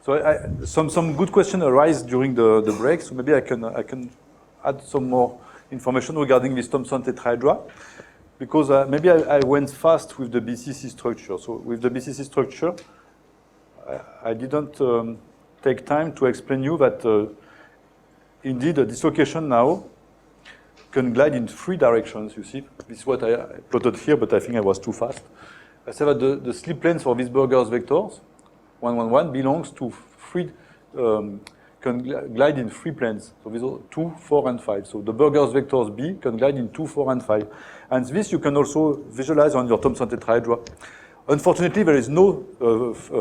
So some good questions arise during the break. So maybe I can add some more information regarding this Thomson tetrahedra, because maybe I went fast with the BCC structure. So with the BCC structure, I didn't take time to explain you that indeed a dislocation now can glide in 3 directions. You see, this is what I plotted here, but I think I was too fast. I said that the slip planes for these Burgers vectors, 1, 1, 1, belongs to 3, can glide in 3 planes. So these are 2, 4, and 5. So the Burgers vectors B can glide in 2, 4, and 5. And this you can also visualize on your Thomson tetrahedra. Unfortunately, there is no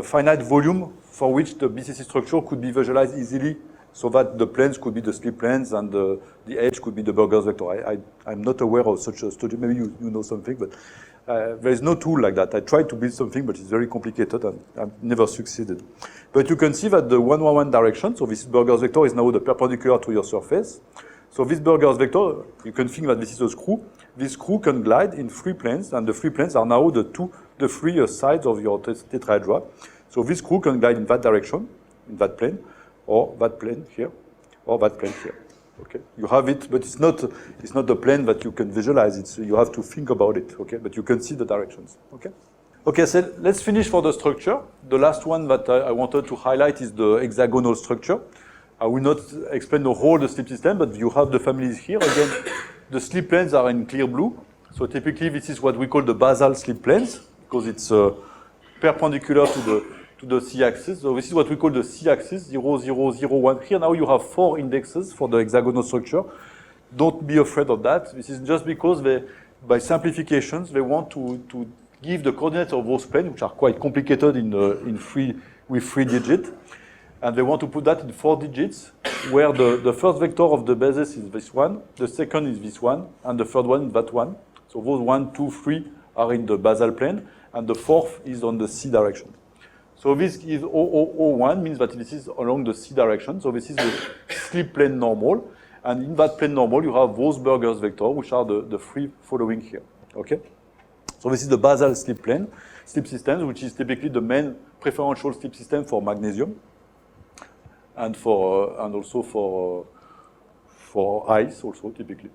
finite volume for which the BCC structure could be visualized easily, so that the planes could be the slip planes and the edge could be the Burgers vector. I'm not aware of such a study. Maybe you know something, but there is no tool like that. I tried to build something, but it's very complicated and I've never succeeded. But you can see that the 1, 1, 1 direction, so this Burgers vector is now the perpendicular to your surface. So this Burgers vector, you can think that this is a screw. This screw can glide in 3 planes, and the 3 planes are now the 3 sides of your tetrahedra. So this screw can glide in that direction, in that plane, or that plane here, or that plane here. Okay, you have it, but it's not the plane that you can visualize. You have to think about it. Okay, but you can see the directions. Okay. Okay, so let's finish for the structure. The last one that I wanted to highlight is the hexagonal structure. I will not explain the whole slip system, but you have the families here. Again, the slip planes are in clear blue. So typically, this is what we call the basal slip planes, because it's perpendicular to the c-axis. So this is what we call the c-axis, 0, 0, 0, 1. Here now you have 4 indexes for the hexagonal structure. Don't be afraid of that. This is just because by simplifications, they want to give the coordinates of those planes, which are quite complicated with 3 digits. And they want to put that in 4 digits, where the first vector of the basis is this one, the second is this one, and the third one is that one. So those 1, 2, 3 are in the basal plane, and the fourth is on the C direction. So this is 001, means that this is along the C direction. So this is the slip plane normal. And in that plane normal, you have those Burgers vectors, which are the 3 following here. Okay? So this is the basal slip plane, slip systems, which is typically the main preferential slip system for magnesium, and also for ice, also typically.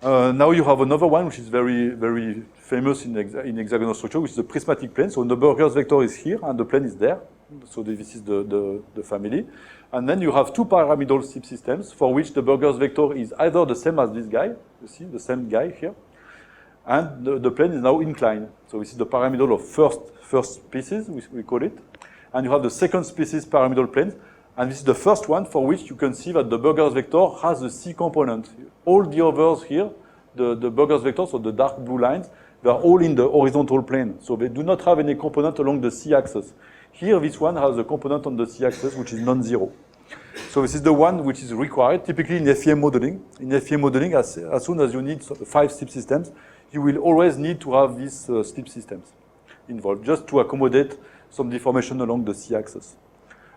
Now you have another one which is very, very famous in hexagonal structure, which is the prismatic plane. So the Burgers vector is here and the plane is there. So this is the family. And then you have 2 pyramidal slip systems for which the Burgers vector is either the same as this guy, you see, the same guy here, and the plane is now inclined. So this is the pyramidal of first species, we call it. And you have the second species pyramidal plane. And this is the first one for which you can see that the Burgers vector has a C component. All the others here, the Burgers vectors, so the dark blue lines, they are all in the horizontal plane. So they do not have any component along the C axis. Here, this one has a component on the C axis, which is non-zero. So this is the one which is required, typically in FEM modeling. In FEM modeling, as soon as you need 5 slip systems, you will always need to have these slip systems involved, just to accommodate some deformation along the C axis.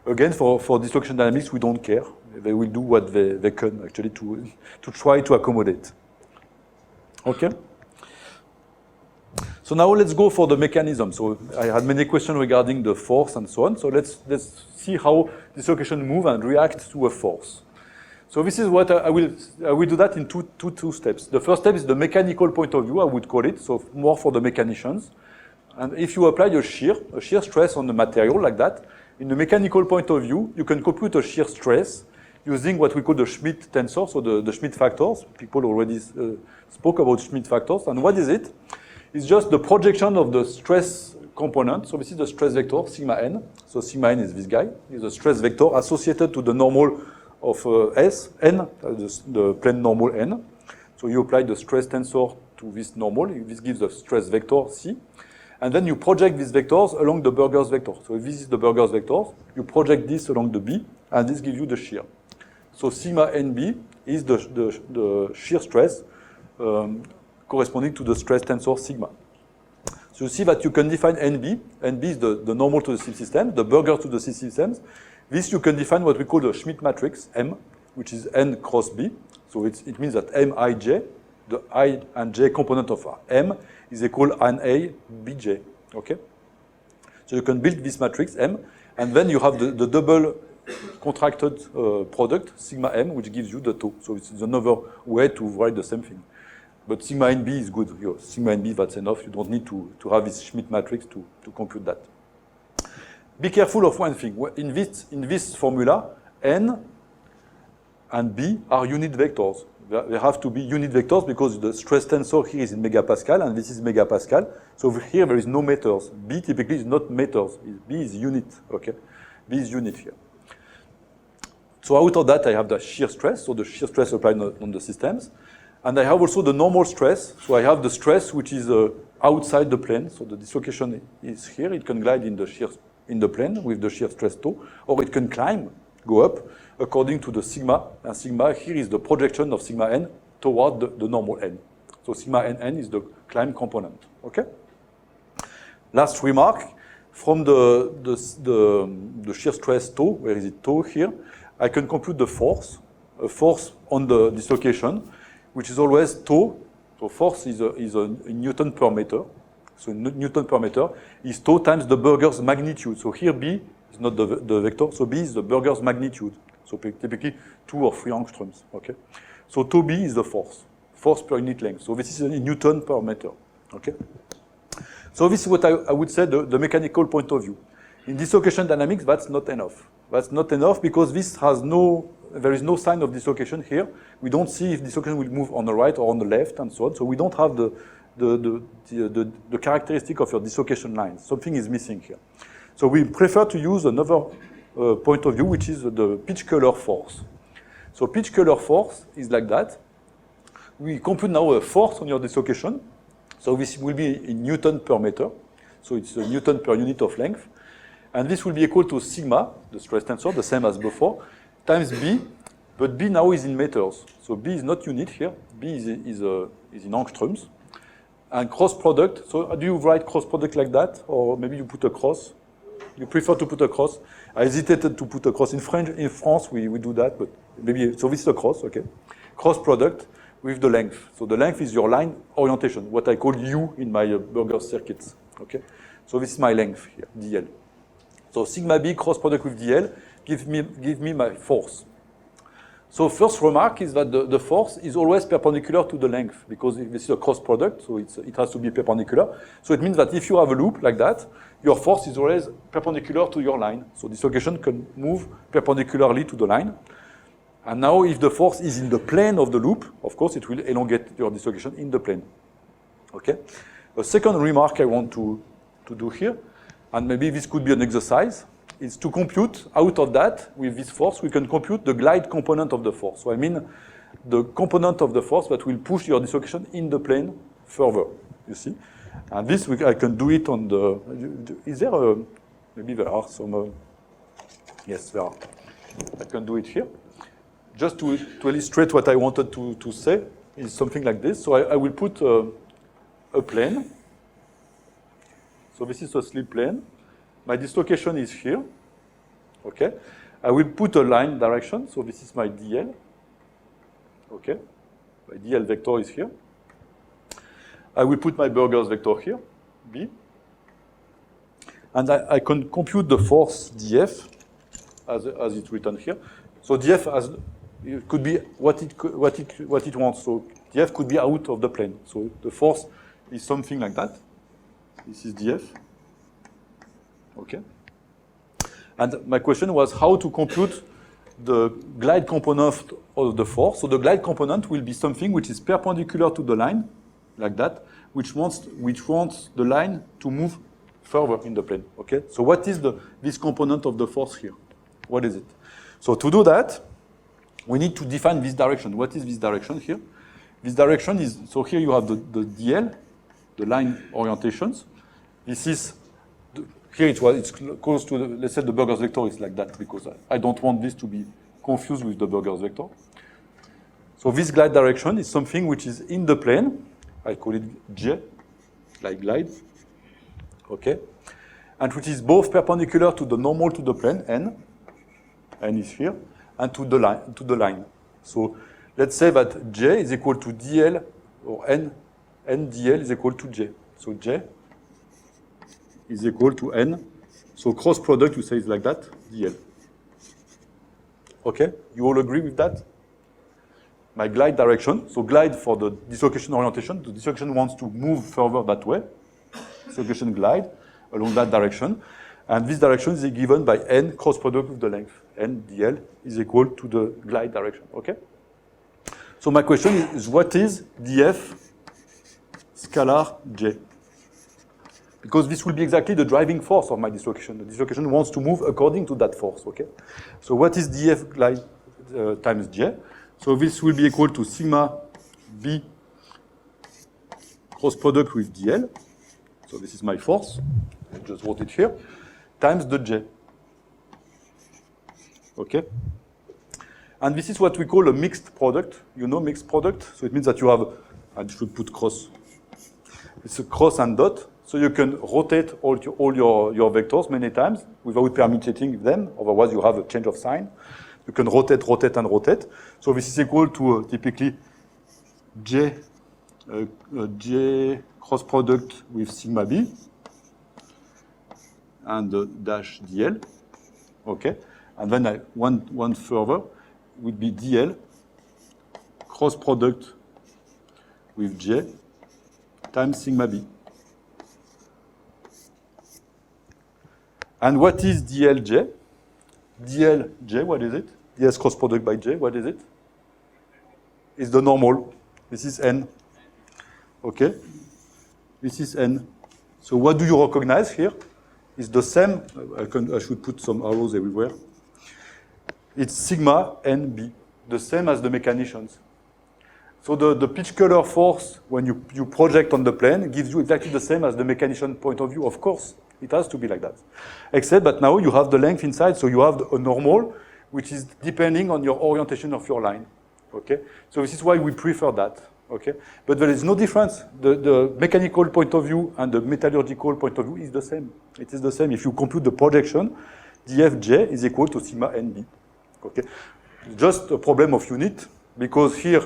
Again, for dislocation dynamics, we don't care. They will do what they can, actually, to try to accommodate. Okay? So now let's go for the mechanism. So I had many questions regarding the force and so on. So let's see how dislocation move and react to a force. So this is what I will do that in two steps. The first step is the mechanical point of view, I would call it, so more for the mechanicians. And if you apply a shear stress on the material like that, in the mechanical point of view, you can compute a shear stress using what we call the Schmidt tensor, so the Schmidt factors. People already spoke about Schmidt factors. And what is it? It's just the projection of the stress component. So this is the stress vector, sigma n. So sigma n is this guy. It's a stress vector associated to the normal of n, the plane normal n. So you apply the stress tensor to this normal. This gives the stress vector C. And then you project these vectors along the Burgers vector. So if this is the Burgers vector, you project this along the B, and this gives you the shear. So sigma NB is the shear stress corresponding to the stress tensor sigma. So you see that you can define NB. NB is the normal to the slip system, the Burgers to the slip systems. This you can define what we call the Schmidt matrix, M, which is N cross B. So it means that Mij, the I and J component of M, is equal to NA Bj. Okay? So you can build this matrix M, And then you have the double contracted product, sigma m, which gives you the tau. So it's another way to write the same thing. But sigma nb is good. Sigma nb, that's enough. You don't need to have this Schmidt matrix to compute that. Be careful of one thing. In this formula, n and b are unit vectors. They have to be unit vectors because the stress tensor here is in megapascal and this is megapascal. So here there is no meters. B typically is not meters. B is unit. Okay, B is unit here. So out of that, I have the shear stress. So the shear stress applied on the systems, and I have also the normal stress. So I have the stress which is outside the plane. So the dislocation is here. It can glide in the plane with the shear stress tau, or it can climb, go up, according to the sigma. And sigma here is the projection of sigma n toward the normal n. So sigma n is the climb component. Okay. Last remark, from the shear stress tau, where is it tau here? I can compute the force, a force on the dislocation, which is always tau. So force is a Newton per meter. So Newton per meter is tau times the Burger's magnitude. So here B is not the vector, so B is the Burger's magnitude. So typically 2 or 3 angstroms. Okay. So tau B is the force per unit length. So this is a Newton per meter. Okay. So this is what I would say the mechanical point of view. In dislocation dynamics, that's not enough. That's not enough because there is no sign of dislocation here. We don't see if dislocation will move on the right or on the left and so on. So we don't have the characteristic of your dislocation lines. Something is missing here. So we prefer to use another point of view, which is the Pitch-Keller force. So Pitch-Keller force is like that. We compute now a force on your dislocation. So this will be in Newton per meter. So it's a Newton per unit of length. And this will be equal to sigma, the stress tensor, the same as before, times B, but B now is in meters. So B is not unit here. B is in angstroms. And cross product, so do you write cross product like that? Or maybe you put a cross? You prefer to put a cross? I hesitated to put a cross. In France, we do that, but maybe, so this is a cross, okay. Cross product with the length. So the length is your line orientation, what I call U in my Burger circuits, okay. So this is my length here, dl. So sigma B cross product with dl give me my force. So first remark is that the force is always perpendicular to the length because this is a cross product, so it has to be perpendicular. So it means that if you have a loop like that, your force is always perpendicular to your line. So dislocation can move perpendicularly to the line. And now if the force is in the plane of the loop, of course it will elongate your dislocation in the plane. Okay? A second remark I want to do here, and maybe this could be an exercise, is to compute out of that, with this force, we can compute the glide component of the force. So I mean the component of the force that will push your dislocation in the plane further, you see. And this, I can do it on the, is there a, maybe there are some, yes, there are. I can do it here. Just to illustrate what I wanted to say, is something like this. So I will put a plane. So this is a slip plane. My dislocation is here, okay? I will put a line direction, so this is my dl, okay? My dl vector is here. I will put my Burger's vector here, B. And I can compute the force df as it's written here. So df it could be what it wants. So df could be out of the plane. So the force is something like that. This is df. Okay. And my question was how to compute the glide component of the force. So the glide component will be something which is perpendicular to the line, like that, which wants the line to move further in the plane. Okay. So what is this component of the force here? What is it? So to do that, we need to define this direction. What is this direction here? This direction is, so here you have the dl, the line orientations. This is here it's close to, let's say the Burger's vector is like that because I don't want this to be confused with the Burger's vector. So this glide direction is something which is in the plane. I call it J, like glide. Okay. And which is both perpendicular to the normal to the plane, N is here, and to the line. So let's say that J is equal to DL, or N dl is equal to J. So J is equal to N So cross product, we say is like that, dl. Okay, you all agree with that? My glide direction, so glide for the dislocation orientation. The dislocation wants to move further that way. Dislocation glide along that direction. And this direction is given by n cross product with the length. N dl is equal to the glide direction, okay? So my question is what is df scalar j? Because this will be exactly the driving force of my dislocation. The dislocation wants to move according to that force, okay? So what is df glide times j? So this will be equal to sigma b cross product with dl. So this is my force. I just wrote it here. Times the j. Okay? And this is what we call a mixed product. You know mixed product? So it means that you have, I should put cross. It's a cross and dot. So you can rotate all your vectors many times without permutating them. Otherwise, you have a change of sign. You can rotate, rotate, and rotate. So this is equal to typically j cross product with sigma b and dash dl. Okay, and then one further would be dl cross product with j times sigma b. And what is dlj? dlj, what is it? ds cross product by j, what is it? It's the normal. This is n. Okay? This is n. So what do you recognize here? It's the same. I should put some arrows everywhere. It's sigma nb, the same as the mechanicians. So the pitch color force, when you project on the plane, gives you exactly the same as the mechanician point of view. Of course, it has to be like that. Except that now you have the length inside, so you have a normal, which is depending on your orientation of your line. Okay? So this is why we prefer that. Okay? But there is no difference. The mechanical point of view and the metallurgical point of view is the same. It is the same. If you compute the projection, dfj is equal to sigma nb. Okay? Just a problem of unit, because here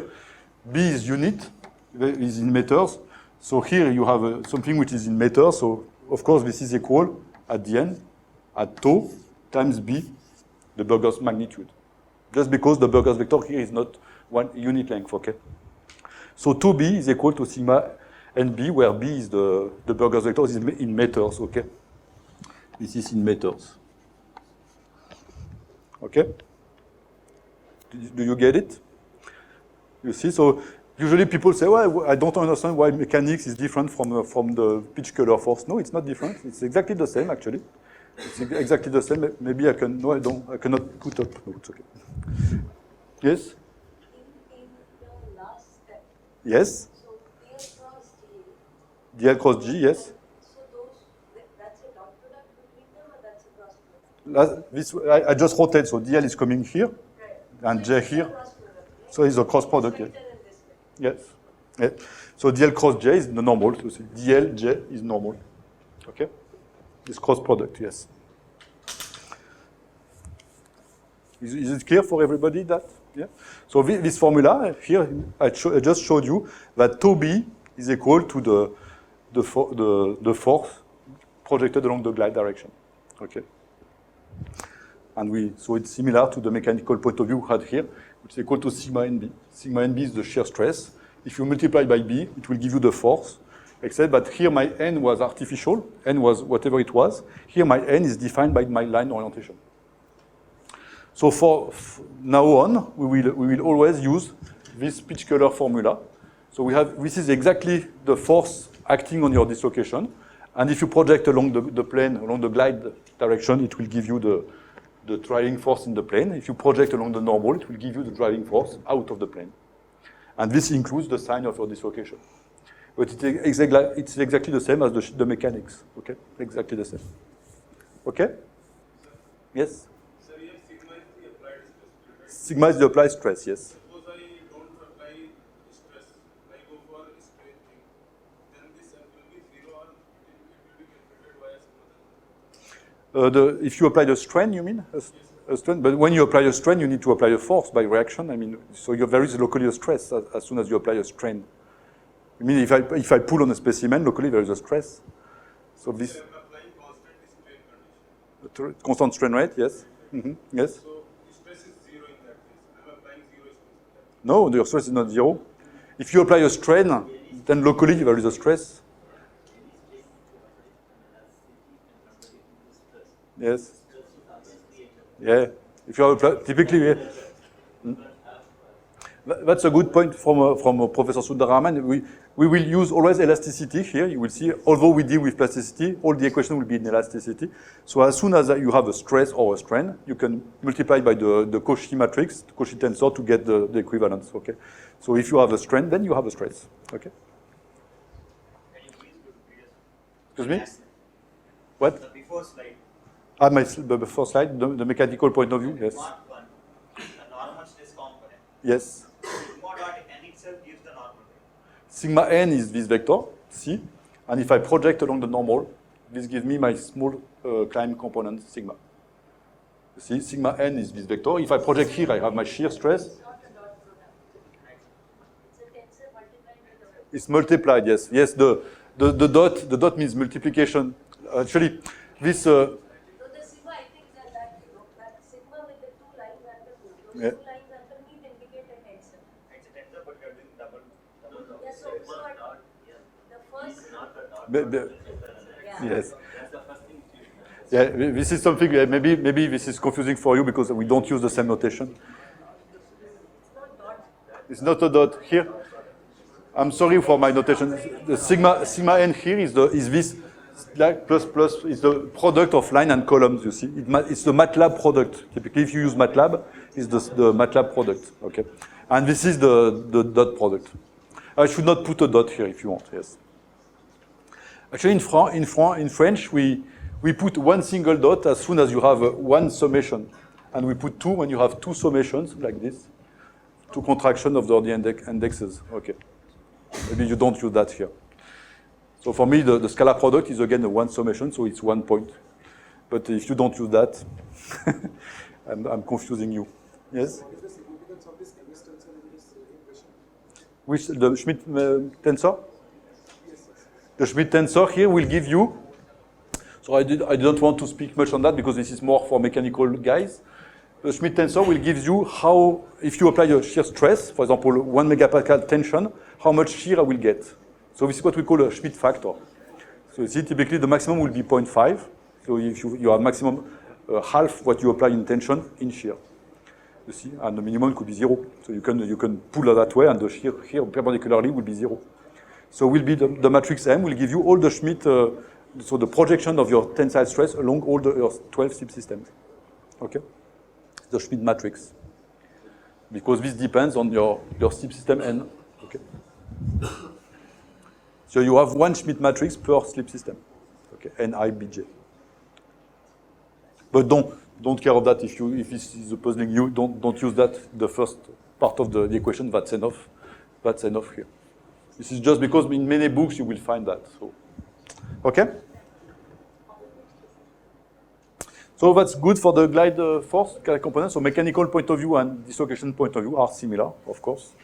b is unit, is in meters. So here you have something which is in meters. So of course this is equal at the end at tau times b, the Burgers magnitude. Just because the Burgers vector here is not one unit length. Okay? So 2b is equal to sigma nb, where b is the Burgers vector is in meters. Okay? This is in meters. Okay? Do you get it? You see, so usually people say, well, I don't understand why mechanics is different from the pitch color force. No, it's not different. It's exactly the same, actually. It's exactly the same. Maybe I can, no, I cannot put up. No, it's okay. Yes? In the last step. Yes? So dl cross g, yes? So that's a dot product between them, or that's a cross product? I just rotate, so dl is coming here, Right. and So j here. cross product, right? So it's a cross product, yes. Vector and this vector. Yes. Yeah. So dl cross j is the normal. So dl j is normal. Okay? It's cross product, yes. Is it clear for everybody that? Yeah. So this formula here, I just showed you that tau b is equal to the force projected along the glide direction. Okay. And so it's similar to the mechanical point of view we had here, which is equal to sigma nb. Sigma nb is the shear stress. If you multiply by b, it will give you the force. Except that here my n was artificial. N was whatever it was. Here my n is defined by my line orientation. So for now on, we will always use this pitch color formula. So this is exactly the force acting on your dislocation. And if you project along the plane, along the glide direction, it will give you the driving force in the plane. If you project along the normal, it will give you the driving force out of the plane. And this includes the sign of your dislocation. But it's exactly the same as the mechanics. Okay? Exactly the same. Okay? Yes? So here sigma is the applied stress. Right? Sigma is the applied stress, yes. Suppose I don't apply stress, I go for straight thing, then this will be zero or it will be calculated via sigma. If you apply the strain, you mean? A strain? But when you apply a strain, you need to apply a force by reaction. I mean, so there is locally a stress as soon as you apply a strain. I mean, if I pull on a specimen, locally there is a stress. So this. So I am applying constant strain condition. Constant strain rate, yes. Yes. So stress is zero in that case. I'm applying zero stress. No, your stress is not zero. If you apply a strain, then locally there is a stress. Yes. Yeah. If you apply, typically, yeah. That's a good point from Professor Sundararaman. We will use always elasticity here. You will see, although we deal with plasticity, all the equation will be in elasticity. So as soon as you have a stress or a strain, you can multiply by the Cauchy matrix, the Cauchy tensor, to get the equivalence. Okay. So if you have a strain, then you have a stress. Okay. Excuse me? What? The before slide. The before slide, the mechanical point of view. Yes. Mark 1, the normal stress component. Yes. Sigma dot n itself gives the normal rate. Sigma n is this vector, C, and if I project along the normal, this gives me my small climb component, sigma. You see, sigma n is this vector. If I project here, I have my shear stress. It's not a dot product. It's a tensor multiplied with the vector. It's multiplied, yes. Yes, the dot means multiplication. Actually, this, So the sigma, I think that sigma with the two lines underneath, those Yeah. two lines underneath indicate a tensor. It's a tensor, but you're doing double. Yeah, so the first, yeah. yes. Yeah, this is something, maybe this is confusing for you because we don't use the same notation. It's not a dot here. I'm sorry for my notation. The sigma n here is this like plus is the product of line and columns. You see, it's the MATLAB product. Typically, if you use MATLAB, it's the MATLAB product. Okay, and this is the dot product. I should not put a dot here if you want. Yes. Actually, in French, we put one single dot as soon as you have one summation, and we put two when you have two summations like this, two contraction of the indexes. Okay. Maybe you don't use that here. So for me, the scalar product is again a one summation, so it's 1 point. But if you don't use that, I'm confusing you. Yes? What is the significance of this MS tensor in this equation? Which the Schmidt tensor? The Schmidt tensor here will give you. So I don't want to speak much on that because this is more for mechanical guys. The Schmidt tensor will give you how, if you apply a shear stress, for example, 1 megapascal tension, how much shear I will get. So this is what we call a Schmidt factor. So you see, typically the maximum will be 0.5. So if you have maximum half what you apply in tension in shear. You see, and the minimum could be 0. So you can pull that way, and the shear here perpendicularly will be 0. So will be the matrix M will give you all the Schmidt, so the projection of your tensile stress along all your 12 SIP systems. Okay, the Schmidt matrix, because this depends on your SIP system N. Okay. So you have one Schmidt matrix per slip system. Okay, NIBJ. But don't care of that if this is puzzling you. Don't use that the first part of the equation. That's enough. That's enough here. This is just because in many books you will find that. So, okay. So that's good for the glide force component. So mechanical point of view and dislocation point of view are similar, of course.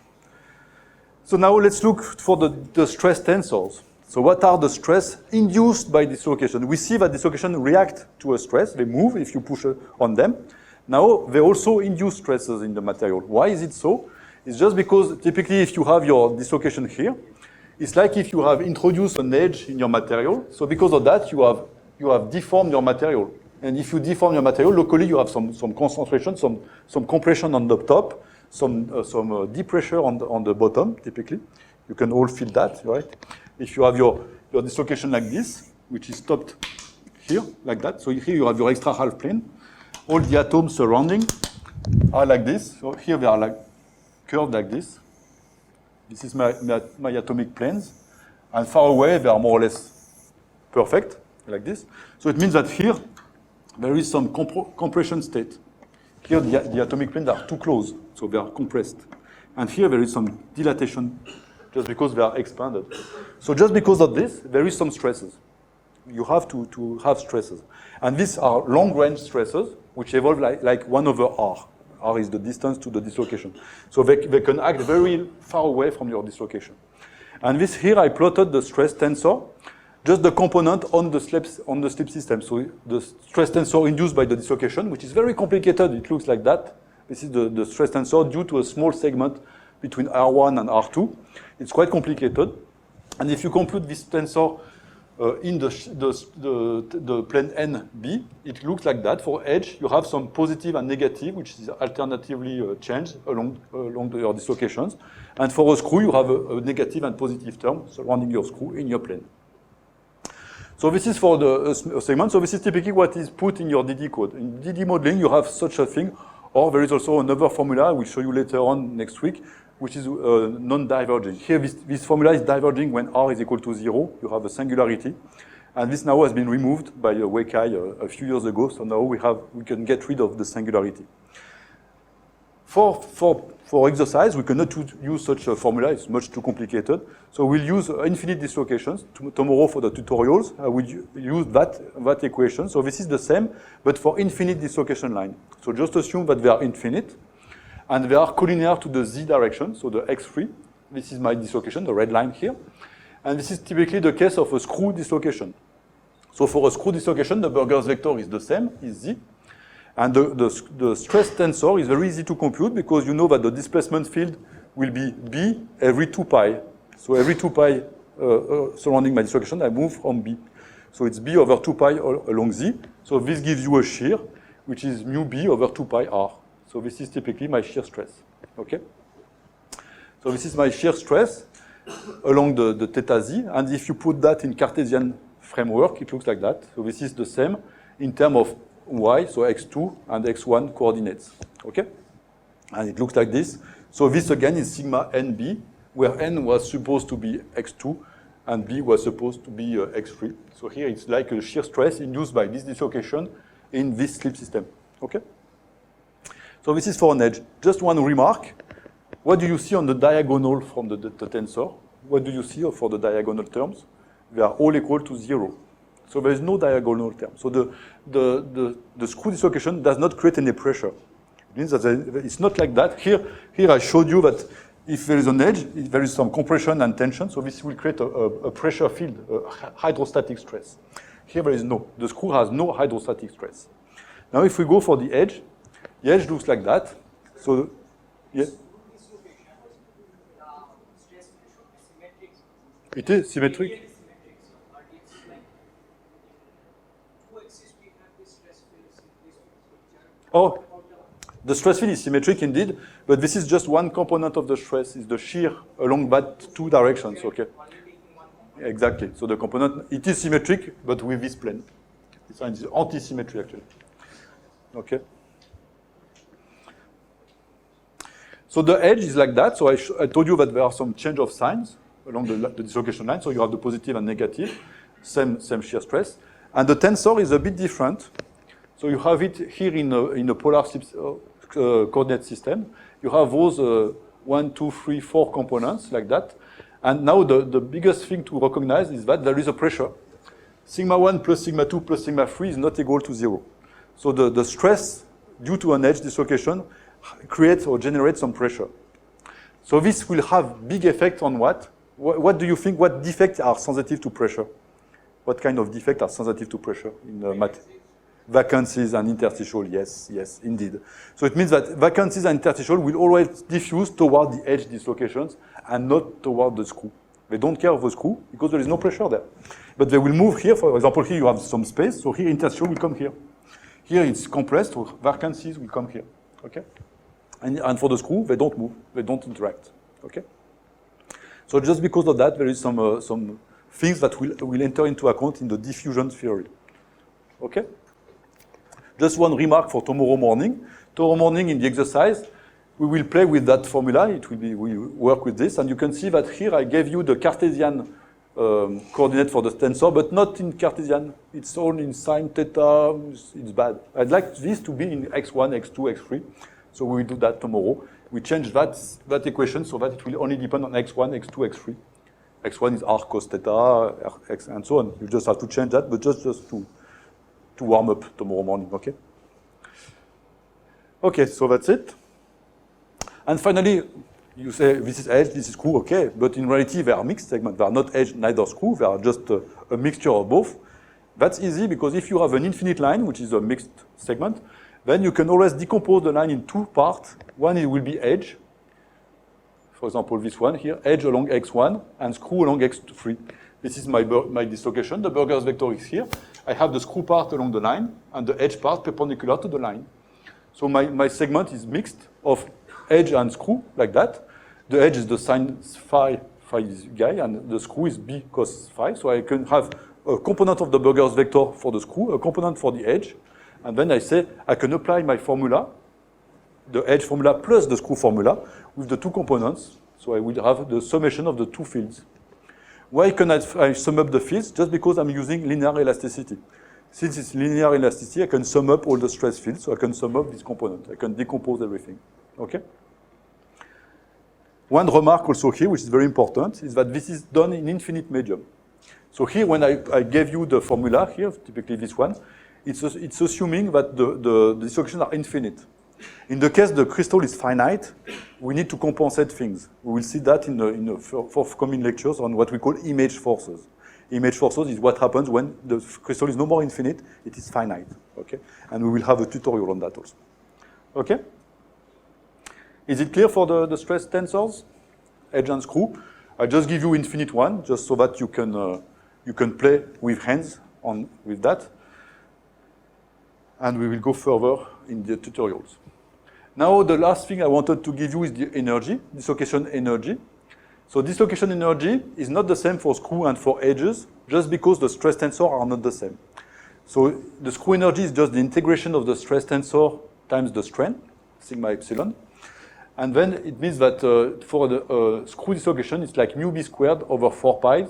So now let's look for the stress tensors. So what are the stress induced by dislocation? We see that dislocation react to a stress. They move if you push on them. Now they also induce stresses in the material. Why is it so? It's just because typically if you have your dislocation here, it's like if you have introduced an edge in your material. So because of that, you have deformed your material. And if you deform your material, locally you have some concentration, some compression on the top, some deep pressure on the bottom, typically. You can all feel that, right? If you have your dislocation like this, which is stopped here, like that. So here you have your extra half plane. All the atoms surrounding are like this. So here they are like curved like this. This is my atomic planes. And far away, they are more or less perfect, like this. So it means that here, there is some compression state. Here, the atomic planes are too close, so they are compressed. And here, there is some dilatation, just because they are expanded. So just because of this, there is some stresses. You have to have stresses. And these are long-range stresses, which evolve like 1/r. R is the distance to the dislocation. So they can act very far away from your dislocation. And this here, I plotted the stress tensor. just the component on the slip system. So the stress tensor induced by the dislocation, which is very complicated. It looks like that. This is the stress tensor due to a small segment between R1 and R2. It's quite complicated. And if you compute this tensor in the plane NB, it looks like that. For edge, you have some positive and negative, which is alternatively changed along your dislocations. And for a screw, you have a negative and positive term surrounding your screw in your plane. So this is for the segment. So this is typically what is put in your DD code. In DD modeling, you have such a thing, or there is also another formula I will show you later on next week, which is non-diverging. Here, this formula is diverging when R is equal to 0. You have a singularity. And this now has been removed by Weikai a few years ago. So now we can get rid of the singularity. For exercise, we cannot use such a formula. It's much too complicated. So we'll use infinite dislocations. Tomorrow for the tutorials, I will use that equation. So this is the same, but for infinite dislocation line. So just assume that they are infinite. And they are collinear to the z direction, so the x3. This is my dislocation, the red line here. And this is typically the case of a screw dislocation. So for a screw dislocation, the Burgers vector is the same, is z. And the stress tensor is very easy to compute because you know that the displacement field will be b every 2 pi. So every 2 pi surrounding my dislocation, I move from b. So it's b over 2 pi along z. So this gives you a shear, which is mu b over 2 pi r. So this is typically my shear stress, okay? So this is my shear stress along the theta z, and if you put that in Cartesian framework, it looks like that. So this is the same in terms of y, so x2 and x1 coordinates, okay? And it looks like this. So this again is sigma nb, where n was supposed to be x2 and b was supposed to be x3. So here it's like a shear stress induced by this dislocation in this slip system, okay? So this is for an edge. Just one remark. What do you see on the diagonal from the tensor? What do you see for the diagonal terms? They are all equal to 0. So there is no diagonal term. So the screw dislocation does not create any pressure. It means that it's not like that. Here I showed you that if there is an edge, there is some compression and tension. So this will create a pressure field, a hydrostatic stress. Here there is no. The screw has no hydrostatic stress. Now if we go for the edge looks like that. So, yeah. It is symmetric. Oh, the stress field is symmetric indeed, but this is just one component of the stress, is the shear along that two directions, okay? Exactly. So the component, it is symmetric, but with this plane. It's anti-symmetry actually. Okay. So the edge is like that. So I told you that there are some change of signs along the dislocation line. So you have the positive and negative, same shear stress. And the tensor is a bit different. So you have it here in a polar coordinate system. You have those 1, 2, 3, 4 components like that. And now the biggest thing to recognize is that there is a pressure. Sigma 1 plus sigma 2 plus sigma 3 is not equal to 0. So the stress due to an edge dislocation creates or generates some pressure. So this will have big effect on what? What do you think? What defects are sensitive to pressure? What kind of defects are sensitive to pressure in math? Vacancies and interstitial, yes, indeed. So it means that vacancies and interstitial will always diffuse toward the edge dislocations and not toward the screw. They don't care of the screw because there is no pressure there. But they will move here. For example, here you have some space, so here interstitial will come here. Here it's compressed, so vacancies will come here. Okay? And for the screw, they don't move, they don't interact. Okay? So just because of that, there is some things that will enter into account in the diffusion theory. Okay? Just one remark for tomorrow morning. Tomorrow morning in the exercise, we will play with that formula. We will work with this, and you can see that here I gave you the Cartesian coordinate for the tensor, but not in Cartesian. It's all in sine theta. It's bad. I'd like this to be in x1, x2, x3. So we will do that tomorrow. We change that equation so that it will only depend on x1, x2, x3. x1 is r cos theta, x, and so on. You just have to change that, but just to warm up tomorrow morning, okay? Okay, so that's it. And finally, you say this is edge, this is screw, okay, but in reality they are mixed segments. They are not edge, neither screw. They are just a mixture of both. That's easy because if you have an infinite line, which is a mixed segment, then you can always decompose the line in two parts. One it will be edge. For example, this one here, edge along x1 and screw along x3. This is my dislocation. The Burgers vector is here. I have the screw part along the line and the edge part perpendicular to the line. So my segment is mixed of edge and screw, like that. The edge is the sine phi guy, and the screw is b cos phi. So I can have a component of the Burgers vector for the screw, a component for the edge, and then I say I can apply my formula, the edge formula plus the screw formula, with the two components. So I will have the summation of the two fields. Why can I sum up the fields? Just because I'm using linear elasticity. Since it's linear elasticity, I can sum up all the stress fields, so I can sum up this component. I can decompose everything, okay? One remark also here, which is very important, is that this is done in infinite medium. So here, when I gave you the formula here, typically this one, it's assuming that the dislocations are infinite. In the case the crystal is finite, we need to compensate things. We will see that in the forthcoming lectures on what we call image forces. Image forces is what happens when the crystal is no more infinite, it is finite, okay? And we will have a tutorial on that also, okay? Is it clear for the stress tensors, edge and screw? I just give you infinite one, just so that you can play with hands with that. And we will go further in the tutorials. Now, the last thing I wanted to give you is the energy, dislocation energy. So dislocation energy is not the same for screw and for edges, just because the stress tensors are not the same. So the screw energy is just the integration of the stress tensor times the strain, sigma epsilon. And then it means that for the screw dislocation, it's like mu b squared over 4 pi.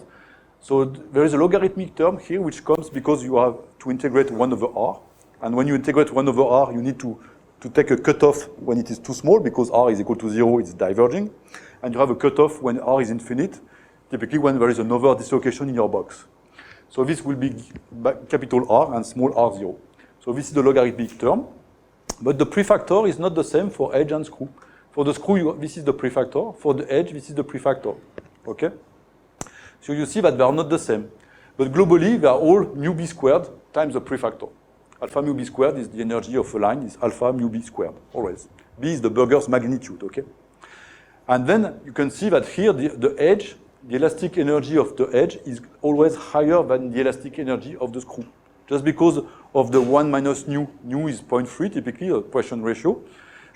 So there is a logarithmic term here, which comes because you have to integrate 1 over r. And when you integrate 1 over r, you need to take a cutoff when it is too small, because r is equal to 0, it's diverging. And you have a cutoff when r is infinite, typically when there is another dislocation in your box. So this will be capital R and small r0. So this is the logarithmic term. But the prefactor is not the same for edge and screw. For the screw, this is the prefactor. For the edge, this is the prefactor. Okay? So you see that they are not the same. But globally, they are all mu b squared times the prefactor. Alpha mu b squared is the energy of a line, is alpha mu b squared, always. B is the Burgers magnitude, okay? And then you can see that here, the edge, the elastic energy of the edge is always higher than the elastic energy of the screw. Just because of the 1 minus nu. Nu is 0.3, typically, a Poisson ratio.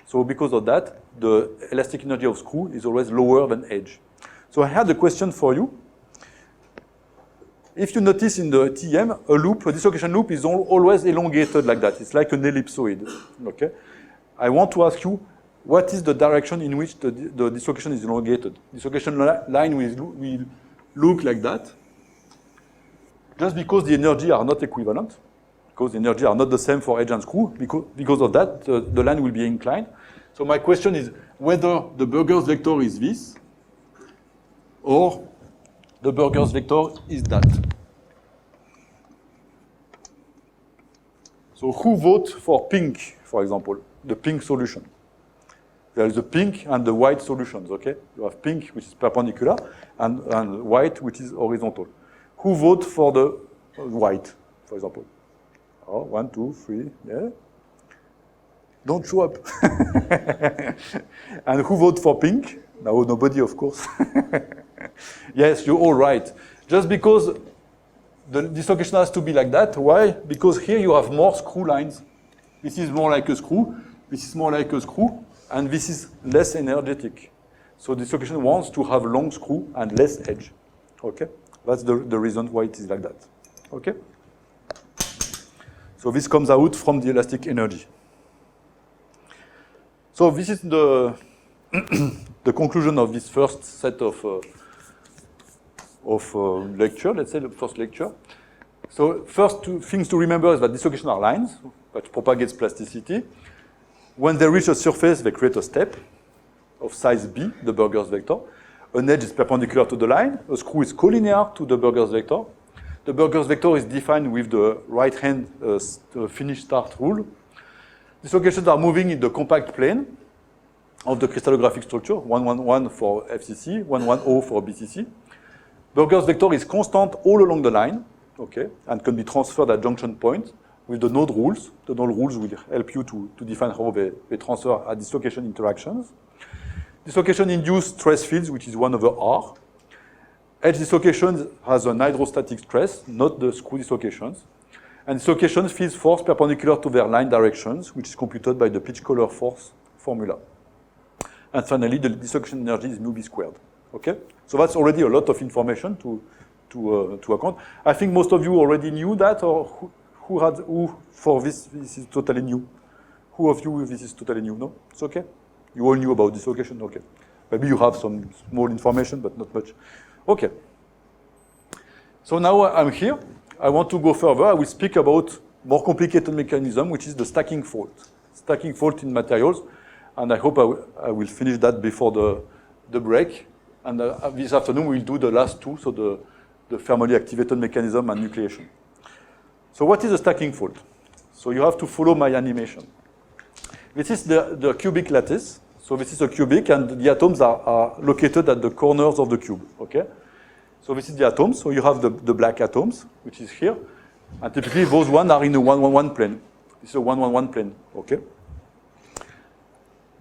So because of that, the elastic energy of screw is always lower than edge. So I had a question for you. If you notice in the TM, a dislocation loop is always elongated like that. It's like an ellipsoid, okay? I want to ask you, what is the direction in which the dislocation is elongated? Dislocation line will look like that, just because the energy are not equivalent, because the energy are not the same for edge and screw. Because of that, the line will be inclined. So my question is whether the Burgers vector is this, or the Burgers vector is that. So who vote for pink, for example, the pink solution? There is the pink and the white solutions, okay? You have pink, which is perpendicular, and white, which is horizontal. Who vote for the white, for example? Oh, 1, 2, 3, yeah. Don't show up. And who vote for pink? No, nobody, of course. Yes, you're all right. Just because the dislocation has to be like that. Why? Because here you have more screw lines. This is more like a screw. This is more like a screw. And this is less energetic. So dislocation wants to have long screw and less edge. Okay? That's the reason why it is like that. Okay? So this comes out from the elastic energy. So this is the conclusion of this first set of lecture, let's say the first lecture. So first two things to remember is that dislocations are lines, that propagates plasticity. When they reach a surface, they create a step of size b, the Burgers vector. An edge is perpendicular to the line. A screw is collinear to the Burgers vector. The Burgers vector is defined with the right-hand finish start rule. Dislocations are moving in the compact plane of the crystallographic structure, 111 for FCC, 110 for BCC. Burgers vector is constant all along the line. okay, and can be transferred at junction point with the node rules. The node rules will help you to define how they transfer at dislocation interactions. Dislocation-induced stress fields, which is 1 over R. Edge dislocation has an hydrostatic stress, not the screw dislocations. And dislocation feels force perpendicular to their line directions, which is computed by the pitch-color force formula. And finally, the dislocation energy is μb squared. Okay? So that's already a lot of information to account. I think most of you already knew that, or who for this is totally new? Who of you this is totally new? No? It's okay? You all knew about dislocation? Okay. Maybe you have some small information, but not much. Okay. So now I'm here. I want to go further. I will speak about more complicated mechanism, which is the stacking fault. Stacking fault in materials. And I hope I will finish that before the break. And this afternoon we'll do the last two, so the thermally activated mechanism and nucleation. So what is a stacking fault? So you have to follow my animation. This is the cubic lattice. So this is a cubic, and the atoms are located at the corners of the cube, okay? So this is the atoms. So you have the black atoms, which is here. And typically those ones are in a 1-1-1 plane. This is a 1-1-1 plane, okay?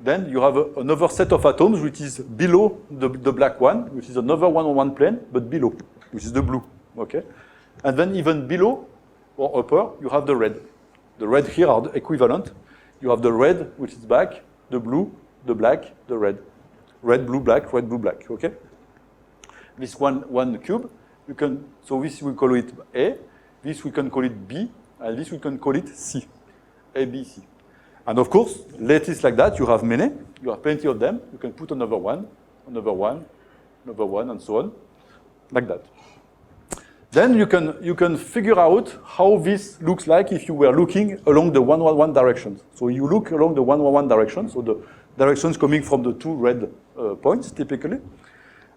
Then you have another set of atoms, which is below the black one, which is another 1-1-1 plane, but below, which is the blue, okay? And then even below or upper, you have the red. The red here are the equivalent. You have the red, which is black, the blue, the black, the red. Red, blue, black, red, blue, black, okay? This one cube, so this we call it A, this we can call it B, and this we can call it C, A, B, C. And of course, lattice like that, you have many, you have plenty of them. You can put another one, another one, another one, and so on, like that. Then you can figure out how this looks like if you were looking along the 1-1-1 direction. So you look along the 1-1-1 direction, so the directions coming from the two red points, typically.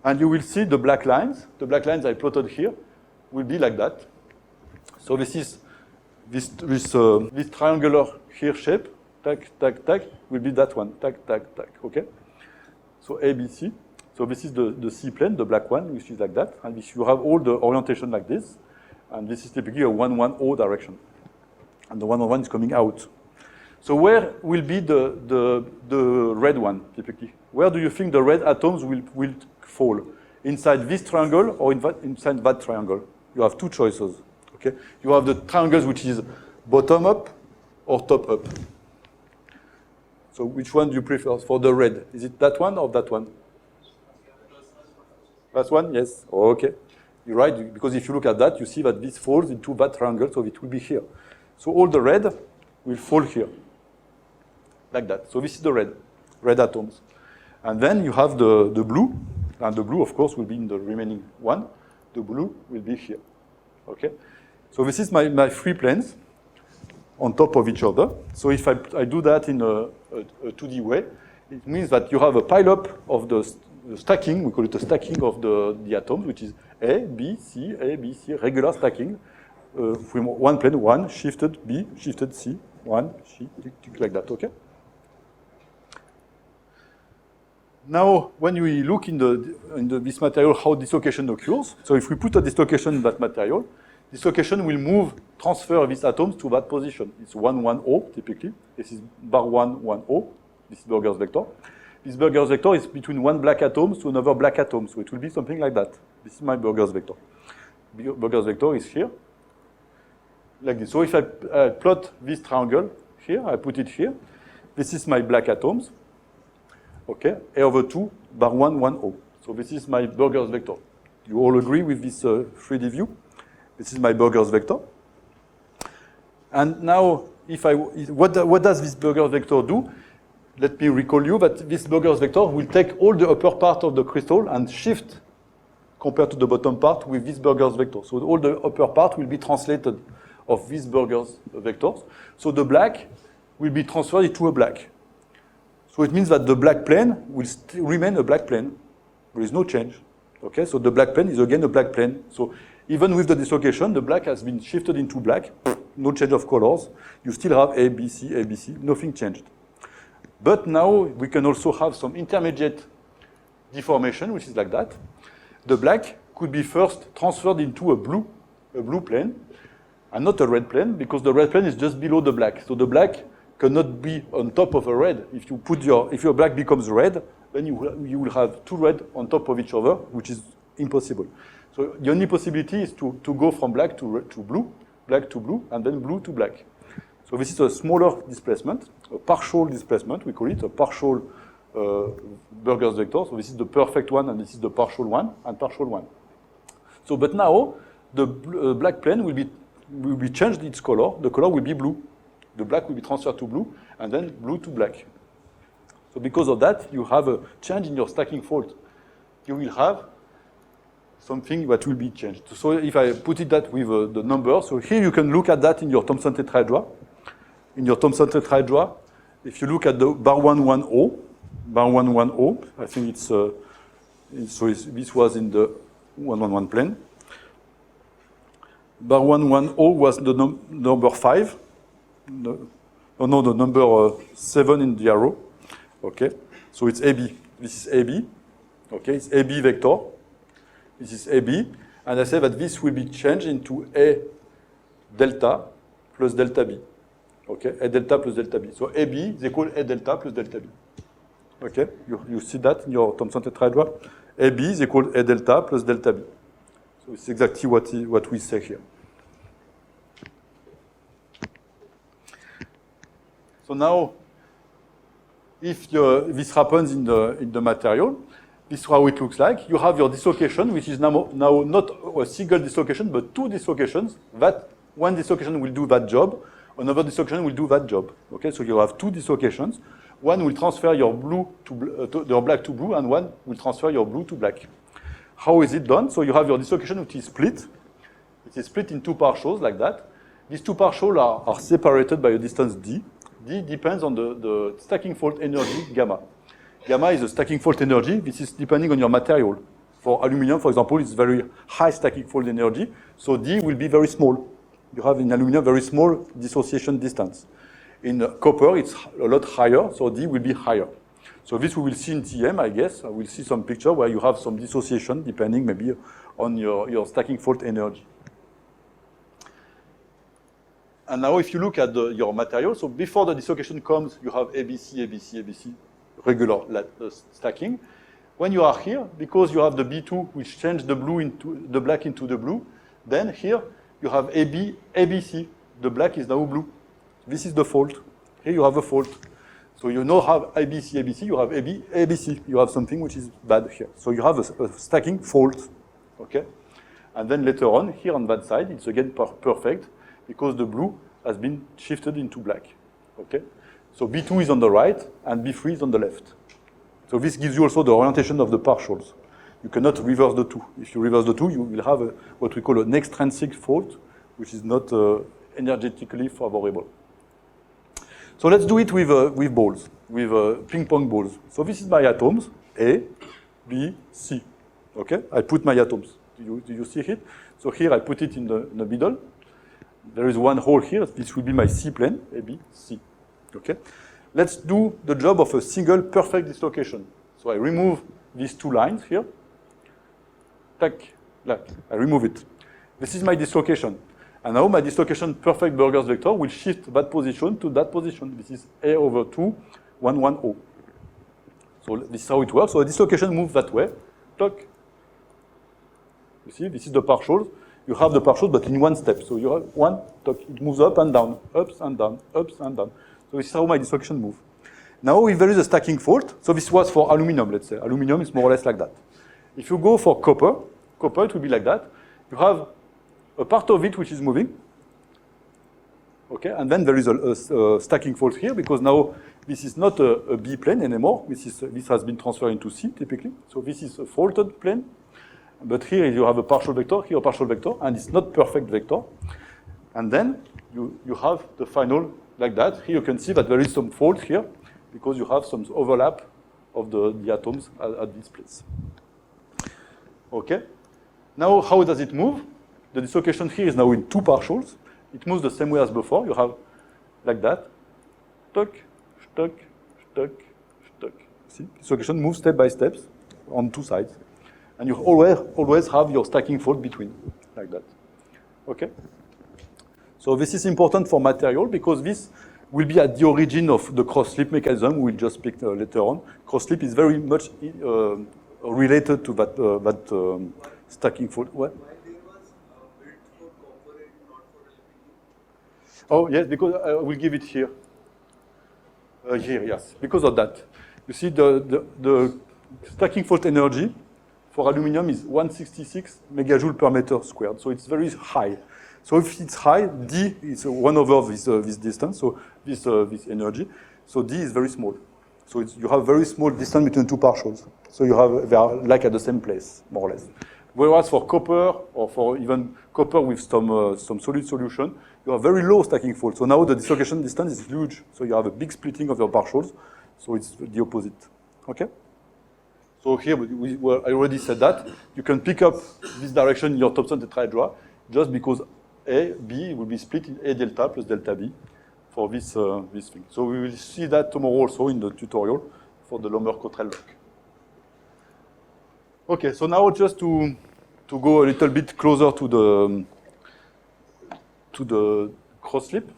And you will see the black lines. The black lines I plotted here will be like that. So this is this triangular here shape, tac, tac, tac, will be that one, tac, tac, tac, okay? So A, B, C. So this is the C plane, the black one, which is like that. And if you have all the orientation like this, and this is typically a 1-1-0 direction. And the 1-1-1 is coming out. So where will be the red one, typically? Where do you think the red atoms will fall? Inside this triangle or inside that triangle? You have two choices, okay? You have the triangles which is bottom up or top up. So which one do you prefer for the red? Is it that one or that one? That one, yes. Oh, okay. You're right, because if you look at that, you see that this falls into that triangle, so it will be here. So all the red will fall here, like that. So this is the red atoms. And then you have the blue, and the blue, of course, will be in the remaining one. The blue will be here, okay? So this is my three planes on top of each other. So if I do that in a 2D way, it means that you have a pileup of the stacking, we call it a stacking of the atoms, which is A, B, C, regular stacking. From one plane, one, shifted B, shifted C, one, like that, okay? Now, when we look in this material, how dislocation occurs, so if we put a dislocation in that material, dislocation will transfer these atoms to that position. It's 1-1-0, typically. This is bar 1-1-0. This is Burger's vector. This Burger's vector is between one black atom to another black atom, so it will be something like that. This is my Burger's vector. Burger's vector is here, like this. So if I plot this triangle here, I put it here. This is my black atoms. Okay, A over 2, bar 1-1-0. So this is my Burger's vector. You all agree with this 3D view? This is my Burger's vector. And now, what does this Burger's vector do? Let me recall you that this Burger's vector will take all the upper part of the crystal and shift compared to the bottom part with this Burger's vector. So all the upper part will be translated of these Burger's vectors. So the black will be transferred into a black. So it means that the black plane will still remain a black plane. There is no change. Okay, so the black plane is again a black plane. So even with the dislocation, the black has been shifted into black. No change of colors. You still have A, B, C, A, B, C. Nothing changed. But now we can also have some intermediate deformation, which is like that. The black could be first transferred into a blue a blue plane and not a red plane because the red plane is just below the black. So the black cannot be on top of a red. If your black becomes red, then you will have two red on top of each other, which is impossible. So the only possibility is to go from black to blue, black to blue, and then blue to black. So this is a smaller displacement, a partial displacement, we call it, a partial Burgers vector. So this is the perfect one, and this is the partial one, and partial one. So, but now, the black plane will be changed its color. The color will be blue. The black will be transferred to blue, and then blue to black. So because of that, you have a change in your stacking fault. You will have something that will be changed. So if I put it that with the number, so here you can look at that in your Thomson tetrahedra. In your Thomson tetrahedra, if you look at the bar 110, I think it's this was in the 111 plane. Bar 110 was the number 5. The number 7 in the arrow. Okay, so it's AB. This is AB. Okay, it's AB vector. This is AB, and I say that this will be changed into A delta plus delta B. Okay, A delta plus delta B. So AB is equal A delta plus delta B. Okay, you see that in your Thomson tetrahedra? AB is equal A delta plus delta B. So it's exactly what we say here. So now, if this happens in the material, this is how it looks like. You have your dislocation, which is now not a single dislocation, but two dislocations. That one dislocation will do that job, another dislocation will do that job. Okay, so you have two dislocations. One will transfer your blue your black to blue, and one will transfer your blue to black. How is it done? So you have your dislocation, which is split. It is split in two partials like that. These two partials are separated by a distance d. D depends on the stacking fault energy gamma. Gamma is a stacking fault energy. This is depending on your material. For aluminum, for example, it's very high stacking fault energy, so D will be very small. You have in aluminum very small dissociation distance. In copper, it's a lot higher, so D will be higher. So this we will see in TM, I guess. I will see some picture where you have some dissociation depending maybe on your stacking fault energy. And now if you look at your material, so before the dislocation comes, you have ABC, ABC, ABC, regular stacking. When you are here, because you have the B2, which changed the blue into the black into the blue, then here you have AB, ABC. The black is now blue. This is the fault. Here you have a fault. So you now have ABC, ABC, you have AB, ABC. You have something which is bad here. So you have a stacking fault, okay? And then later on, here on that side, it's again perfect because the blue has been shifted into black, okay? So B2 is on the right and B3 is on the left. So this gives you also the orientation of the partials. You cannot reverse the two. If you reverse the two, you will have what we call an extrinsic fault, which is not energetically favorable. So let's do it with balls, with ping pong balls. So this is my atoms, A, B, C. Okay, I put my atoms. Do you see it? So here I put it in the middle. There is one hole here. This will be my C plane, A, B, C. Okay. Let's do the job of a single perfect dislocation. So I remove these two lines here. Tack, tack. I remove it. This is my dislocation. And now my dislocation perfect Burgers vector will shift that position to that position. This is A over 2, 1, 1, 0. So this is how it works. So a dislocation moves that way. Tack. You see, this is the partials. You have the partials, but in one step. So you have one, tack. It moves up and down, ups and down, ups and down. So this is how my dislocation moves. Now, if there is a stacking fault, so this was for aluminum, let's say. Aluminum is more or less like that. If you go for copper, it will be like that. You have a part of it which is moving. Okay, and then there is a stacking fault here because now this is not a B plane anymore. This has been transferred into C typically. So this is a faulted plane. But here you have a partial vector, here a partial vector, and it's not perfect vector. And then you have the final like that. Here you can see that there is some fault here because you have some overlap of the atoms at this place. Okay. Now how does it move? The dislocation here is now in two partials. It moves the same way as before. You have like that. Stuck, stuck, stuck, stuck. See? Dislocation moves step by step on two sides. And you always have your stacking fault between, like that. Okay? So this is important for material because this will be at the origin of the cross-slip mechanism. We'll just speak later on. Cross-slip is very much related to that stacking fault. What? Why there was built for copper and not for LPG? Oh, yes, because I will give it here. Here, yes, because of that. You see, the stacking fault energy for aluminum is 166 megajoule per meter squared. So it's very high. So if it's high, D is 1 over this distance, so this energy. So D is very small. So you have very small distance between two partials. So they are like at the same place, more or less. Whereas for copper, or for even copper with some solid solution, you have very low stacking fault. So now the dislocation distance is huge. So you have a big splitting of your partials. So it's the opposite. Okay? So here, I already said that. You can pick up this direction in your Thomson tetrahedra just because A, B will be split in A delta plus delta B for this thing. So we will see that tomorrow also in the tutorial for the Lommer-Cottrell lock. Okay, so now just to go a little bit closer to the cross-slip.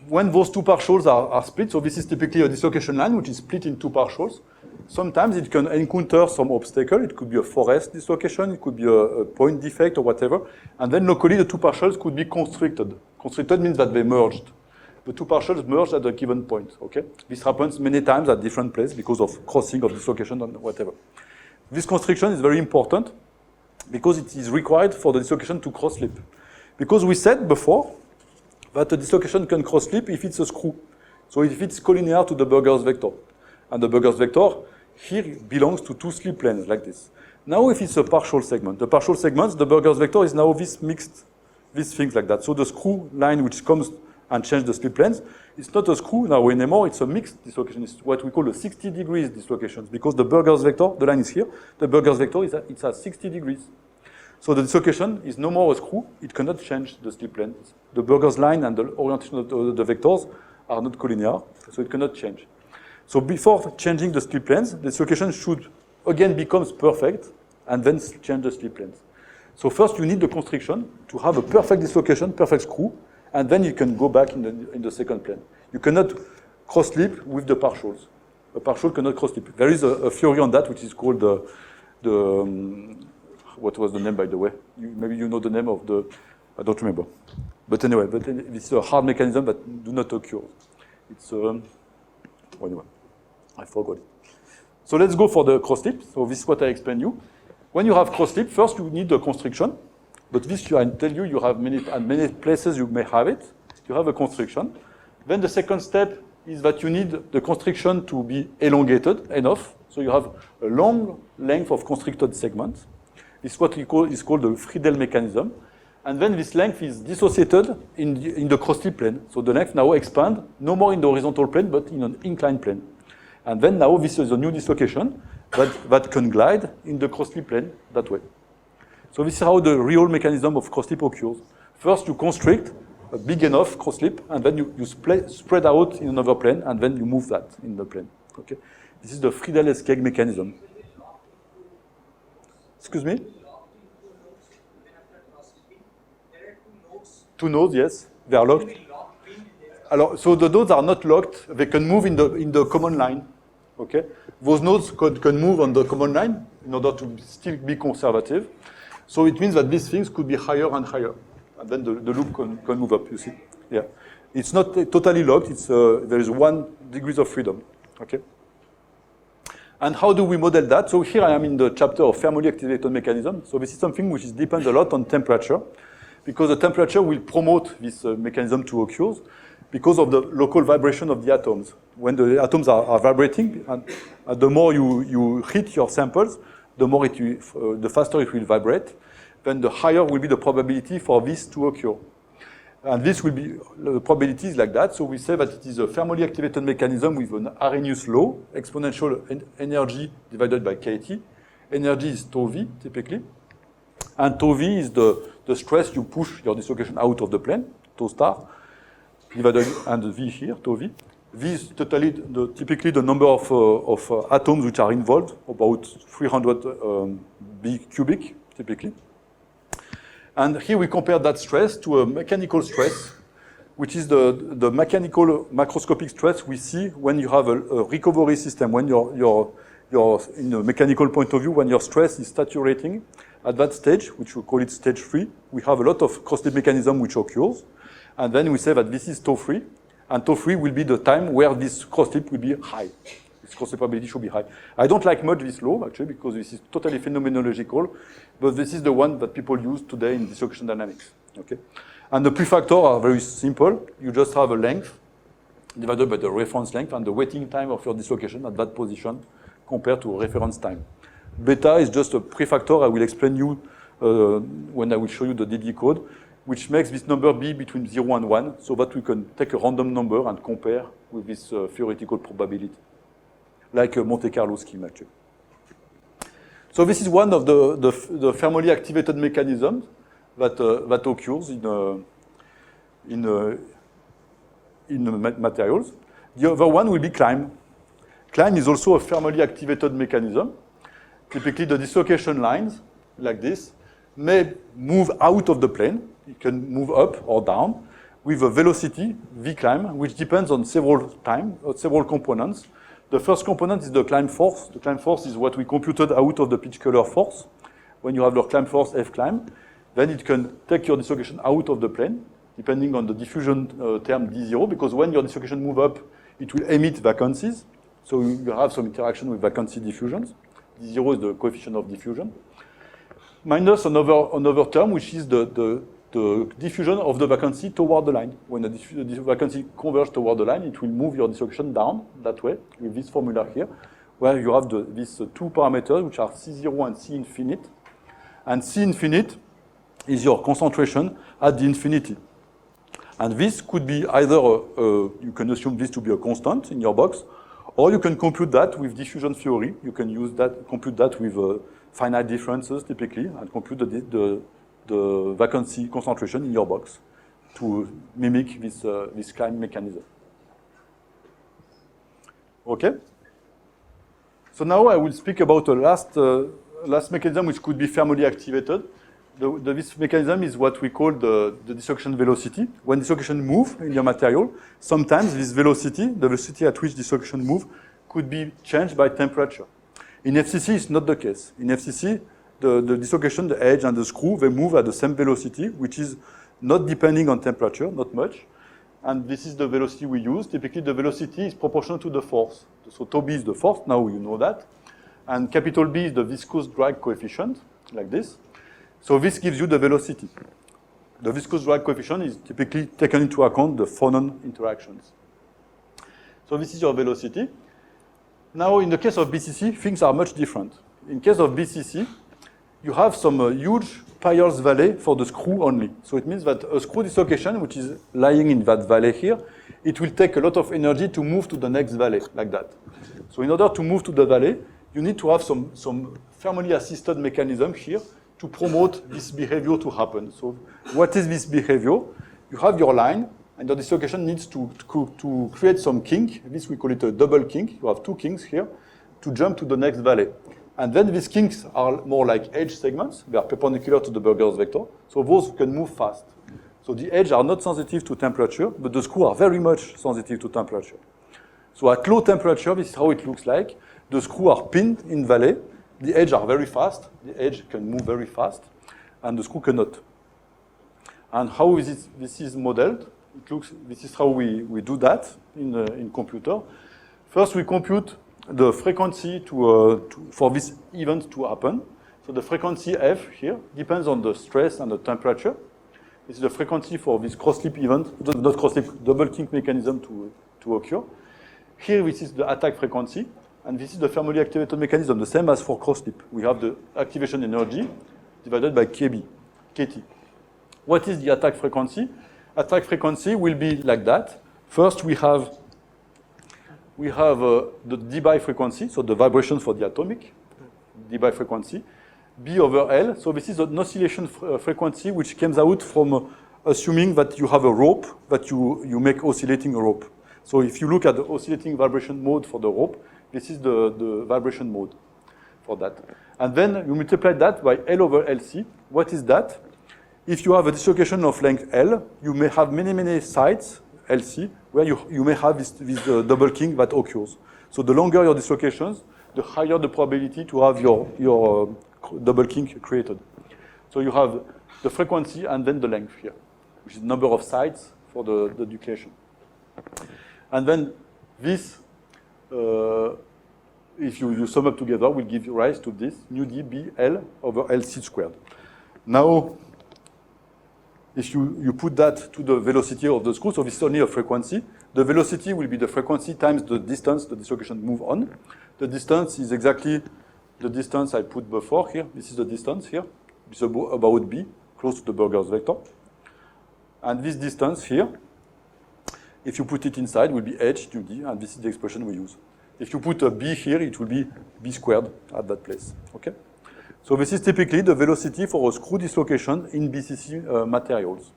When those two partials are split, so this is typically a dislocation line which is split in two partials. Sometimes it can encounter some obstacle. It could be a forest dislocation, it could be a point defect or whatever. And then locally the two partials could be constricted. Constricted means that they merged. The two partials merged at a given point, okay? This happens many times at different places because of crossing of dislocation and whatever. This constriction is very important because it is required for the dislocation to cross-slip. Because we said before that the dislocation can cross-slip if it's a screw. So if it's collinear to the Burgers vector. And the Burgers vector here belongs to two slip planes like this. Now if it's a partial segment, the partial segments, the Burgers vector is now this mixed, these things like that. So the screw line which comes and changes the slip planes, it's not a screw now anymore, it's a mixed dislocation. It's what we call a 60 degrees dislocation because the Burgers vector, the line is here, the Burgers vector it's at 60 degrees. So the dislocation is no more a screw, it cannot change the slip plane. The Burgers line and the orientation of the vectors are not collinear, so it cannot change. So before changing the slip planes, the dislocation should again become perfect and then change the slip planes. So first you need the constriction to have a perfect dislocation, perfect screw, and then you can go back in the second plane. You cannot cross-slip with the partials. A partial cannot cross-slip. There is a theory on that which is called what was the name, by the way? Maybe you know the name of the, I don't remember. But anyway, it's a hard mechanism that do not occur. It's, anyway, I forgot it. So let's go for the cross-slip. So this is what I explained you. When you have cross-slip, first you need the constriction. But this, I tell you, you have many places you may have it. You have a constriction. Then the second step is that you need the constriction to be elongated enough. So you have a long length of constricted segments. This is what is called the Friedel mechanism. And then this length is dissociated in the cross-slip plane. So the length now expands, no more in the horizontal plane, but in an inclined plane. And then now this is a new dislocation that can glide in the cross-slip plane that way. So this is how the real mechanism of cross-slip occurs. First, you constrict a big enough cross-slip, and then you spread out in another plane, and then you move that in the plane. Okay? This is the Friedel-Esquerg mechanism. Excuse me? Two nodes, yes, they are locked. So the nodes are not locked; they can move in the common line. Okay, those nodes can move on the common line in order to still be conservative. So it means that these things could be higher and higher, and then the loop can move up. You see, yeah, it's not totally locked. It's there is 1 degree of freedom. Okay. And how do we model that? So here I am in the chapter of thermally activated mechanism. So this is something which depends a lot on temperature, because the temperature will promote this mechanism to occur because of the local vibration of the atoms. When the atoms are vibrating, and the more you heat your samples, the faster it will vibrate, then the higher will be the probability for this to occur. And this will be, the probability is like that. So we say that it is a thermally activated mechanism with an Arrhenius law, exponential energy divided by kT. Energy is tau v, typically. And tau v is the stress you push your dislocation out of the plane, tau star, divided, and the v here, tau v. V is typically the number of atoms which are involved, about 300 B cubic, typically. And here we compare that stress to a mechanical stress, which is the mechanical macroscopic stress we see when you have a recovery system, when you're in a mechanical point of view, when your stress is saturating. At that stage, which we call it stage 3, we have a lot of cross-slip mechanism which occurs. And then we say that this is tau 3, and tau 3 will be the time where this cross-slip will be high. This cross probability should be high. I don't like much this law, actually, because this is totally phenomenological, but this is the one that people use today in dislocation dynamics. Okay? And the prefactors are very simple. You just have a length divided by the reference length and the waiting time of your dislocation at that position compared to reference time. Beta is just a prefactor I will explain you when I will show you the DD code, which makes this number be between 0 and 1, so that we can take a random number and compare with this theoretical probability, like a Monte Carlo scheme, actually. So this is one of the thermally activated mechanisms that occurs in materials. The other one will be climb. Climb is also a thermally activated mechanism. Typically, the dislocation lines, like this, may move out of the plane. It can move up or down with a velocity, v climb, which depends on several components. The first component is the climb force. The climb force is what we computed out of the Pitch-Keller force. When you have your climb force, F climb, then it can take your dislocation out of the plane, depending on the diffusion term D0, because when your dislocation move up, it will emit vacancies. So you have some interaction with vacancy diffusions. D0 is the coefficient of diffusion. Minus another term, which is the diffusion of the vacancy toward the line. When the vacancy converges toward the line, it will move your dislocation down that way, with this formula here, where you have these two parameters, which are C0 and C infinite. And C infinite is your concentration at the infinity. And this could be either, you can assume this to be a constant in your box, or you can compute that with diffusion theory. You can compute that with finite differences, typically, and compute the vacancy concentration in your box to mimic this climb mechanism. Okay? So now I will speak about the last mechanism which could be thermally activated. This mechanism is what we call the dislocation velocity. When dislocation move in your material, sometimes this velocity, the velocity at which dislocation move, could be changed by temperature. In FCC, it's not the case. In FCC, the dislocation, the edge and the screw, they move at the same velocity, which is not depending on temperature, not much. And this is the velocity we use. Typically, the velocity is proportional to the force. So tau B is the force, now you know that. And capital B is the viscous drag coefficient, like this. So this gives you the velocity. The viscous drag coefficient is typically taken into account the phonon interactions. So this is your velocity. Now, in the case of BCC, things are much different. In case of BCC, you have some huge Peierls valley for the screw only. So it means that a screw dislocation, which is lying in that valley here, it will take a lot of energy to move to the next valley, like that. So in order to move to the valley, you need to have some thermally assisted mechanism here to promote this behavior to happen. So what is this behavior? You have your line, and the dislocation needs to create some kink. This we call it a double kink. You have two kinks here to jump to the next valley. And then these kinks are more like edge segments. They are perpendicular to the Burgers vector. So those can move fast. So the edges are not sensitive to temperature, but the screws are very much sensitive to temperature. So at low temperature, this is how it looks like. The screws are pinned in valley. The edges are very fast. The edge can move very fast, and the screw cannot. And how is this is modeled? This is how we do that in computer. First, we compute the frequency for this event to happen. So the frequency F here depends on the stress and the temperature. This is the frequency for this cross-slip event, not cross-slip, double kink mechanism to occur. Here, this is the attack frequency. And this is the thermally activated mechanism, the same as for cross-slip. We have the activation energy divided by KT. What is the attack frequency? Attack frequency will be like that. First, we have the dBi frequency, so the vibration for the atomic dBi frequency, B over L. So this is an oscillation frequency which comes out from assuming that you have a rope, that you make oscillating a rope. So if you look at the oscillating vibration mode for the rope, this is the vibration mode for that. And then you multiply that by L over LC. What is that? if you have a dislocation of length L, you may have many sites, LC, where you may have this double kink that occurs. So the longer your dislocations, the higher the probability to have your double kink created. So you have the frequency and then the length here, which is the number of sites for the duplication. And then this, if you sum up together, will give rise to this nu d b L over LC squared. Now, if you put that to the velocity of the screw, so this is only a frequency, the velocity will be the frequency times the distance the dislocation move on. The distance is exactly the distance I put before here. This is the distance here. It's about b, close to the Burgers vector. And this distance here, if you put it inside, will be h nu d, and this is the expression we use. If you put a b here, it will be b squared at that place. Okay? So this is typically the velocity for a screw dislocation in BCC materials.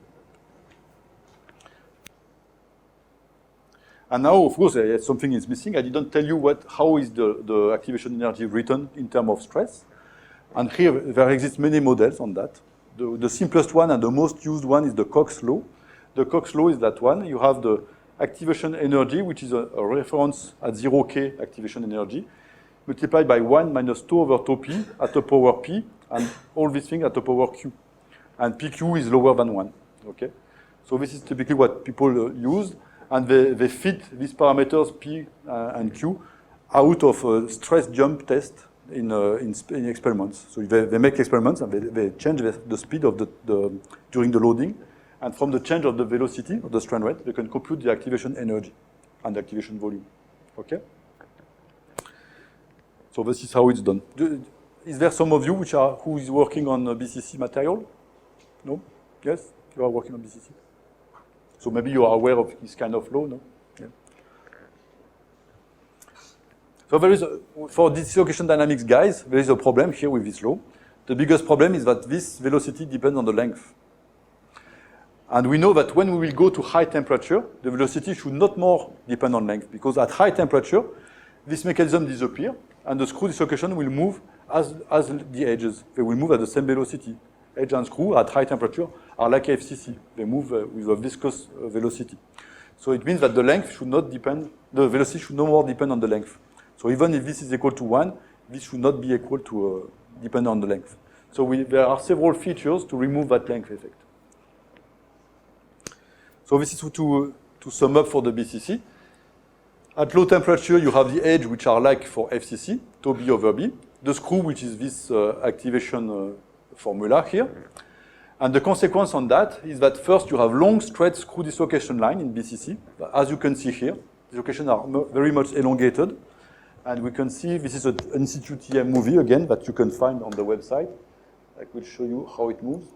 And now, of course, something is missing. I didn't tell you how is the activation energy written in terms of stress. And here, there exist many models on that. The simplest one and the most used one is the Cox law. The Cox law is that one. You have the activation energy, which is a reference at 0K activation energy, multiplied by 1 minus 2 over tau p at the power p, and all these things at the power q. And pq is lower than 1. Okay? So this is typically what people use, and they fit these parameters p and q out of a stress jump test in experiments. So they make experiments and they change the speed of during the loading, and from the change of the velocity of the strand rate, they can compute the activation energy and the activation volume. Okay? So this is how it's done. Is there some of you who is working on BCC material? No? Yes? You are working on BCC? So maybe you are aware of this kind of law, no? Yeah. So there is, for dislocation dynamics guys, there is a problem here with this law. The biggest problem is that this velocity depends on the length. And we know that when we will go to high temperature, the velocity should not more depend on length, because at high temperature, this mechanism disappears, and the screw dislocation will move as the edges. They will move at the same velocity. Edge and screw at high temperature are like FCC. They move with a viscous velocity. So it means that the length should not depend, the velocity should no more depend on the length. So even if this is equal to 1, this should not be equal to depend on the length. So there are several features to remove that length effect. So this is to sum up for the BCC. At low temperature, you have the edge, which are like for FCC, tau b over b. The screw, which is this activation formula here. And the consequence on that is that first you have long straight screw dislocation line in BCC. As you can see here, dislocations are very much elongated. And we can see this is an Institute EM movie, again, that you can find on the website. I will show you how it moves.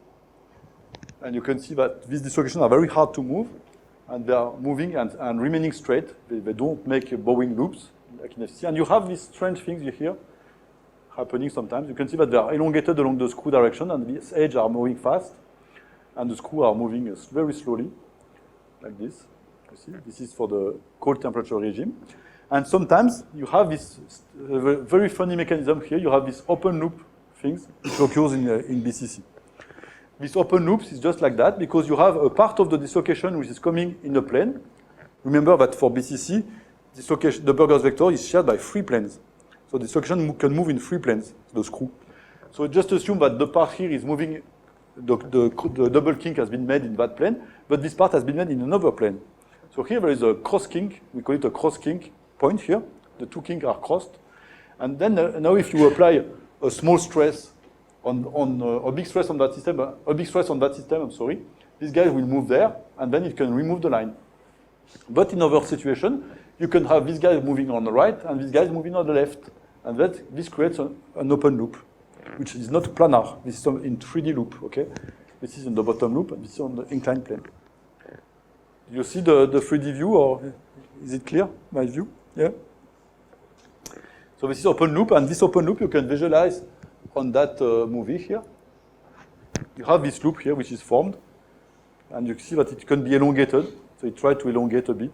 And you can see that these dislocations are very hard to move. And they are moving and remaining straight. They don't make bowing loops like in FCC. And you have these strange things here happening sometimes. You can see that they are elongated along the screw direction, and these edges are moving fast, and the screw are moving very slowly, like this. You see, this is for the cold temperature regime. And sometimes you have this very funny mechanism here. You have this open loop things which occurs in BCC. This open loops is just like that because you have a part of the dislocation which is coming in a plane. Remember that for BCC, dislocation, the Burgers vector is shared by 3 planes. So the dislocation can move in 3 planes, the screw. So just assume that the part here is moving, the double kink has been made in that plane, but this part has been made in another plane. So here there is a cross kink, we call it a cross kink point here. The 2 kinks are crossed. And then now if you apply a small stress a big stress on that system, this guy will move there, and then it can remove the line. But in other situation, you can have this guy moving on the right, and this guy is moving on the left. And this creates an open loop, which is not planar. This is in 3D loop, okay? This is in the bottom loop, and this is on the inclined plane. You see the 3D view, or is it clear, my view? Yeah? So this is open loop, and this open loop you can visualize on that movie here. You have this loop here which is formed, and you see that it can be elongated. So it tried to elongate a bit.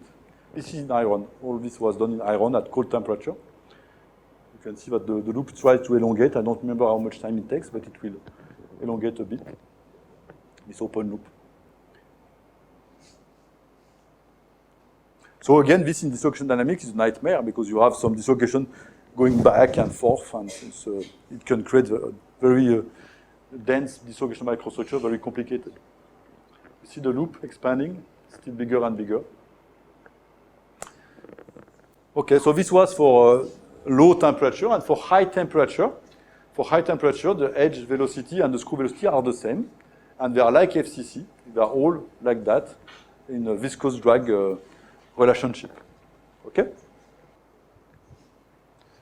This is in iron. All this was done in iron at cold temperature. You can see that the loop tries to elongate. I don't remember how much time it takes, but it will elongate a bit. this open loop. So again, this in dislocation dynamics is a nightmare because you have some dislocation going back and forth, and it can create a very dense dislocation microstructure, very complicated. You see the loop expanding, still bigger and bigger. Okay, so this was for low temperature, and for high temperature, the edge velocity and the screw velocity are the same, and they are like FCC. They are all like that in a viscous drag relationship. Okay?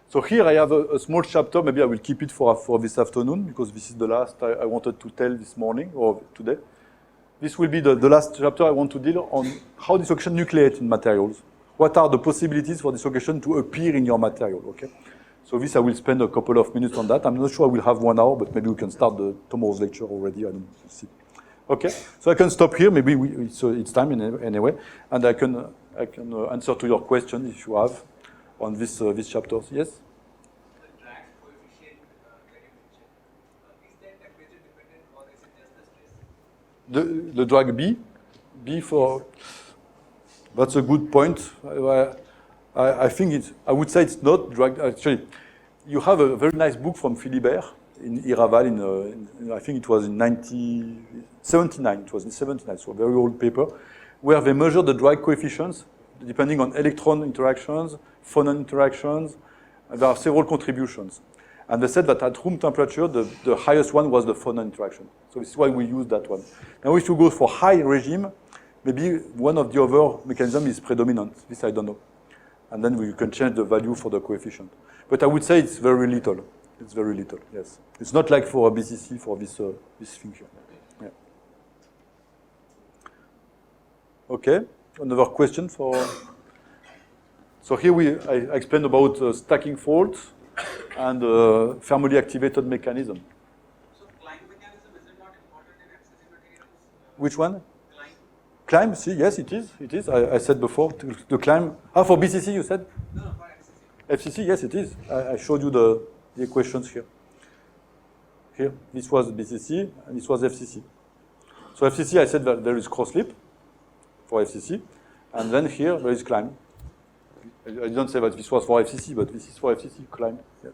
So here I have a small chapter. Maybe I will keep it for this afternoon because this is the last I wanted to tell this morning or today. This will be the last chapter I want to deal on how dislocation nucleates in materials. What are the possibilities for dislocation to appear in your material, okay? So this I will spend a couple of minutes on that. I'm not sure I will have 1 hour, but maybe we can start tomorrow's lecture already. I don't see. Okay, so I can stop here. Maybe it's time anyway, and I can answer to your question if you have on these chapters. Yes? The drag coefficient that you mentioned, is that temperature dependent or is it just the stress? The drag B for, that's a good point. I think I would say it's not drag, actually. You have a very nice book from Philibert in Iraval I think it was in 1979, it was in 79, so a very old paper, where they measure the drag coefficients depending on electron interactions, phonon interactions, and there are several contributions. And they said that at room temperature, the highest one was the phonon interaction. So this is why we use that one. Now if you go for high regime, maybe one of the other mechanisms is predominant. This I don't know. And then we can change the value for the coefficient. But I would say it's very little. It's very little, yes. It's not like for a BCC for this thing here. Yeah. Okay, another question for... So here I explained about stacking faults and thermally activated mechanism. So climb mechanism, is it not important in FCC materials? Which one? Climb? Climb, see, yes, it is. It is. I said before, the climb. For BCC, you said? No, for FCC. FCC, yes, it is. I showed you the equations here. Here, this was BCC, and this was FCC. So FCC, I said that there is cross-slip for FCC, and then here there is climb. I didn't say that this was for FCC, but this is for FCC, climb. Yeah,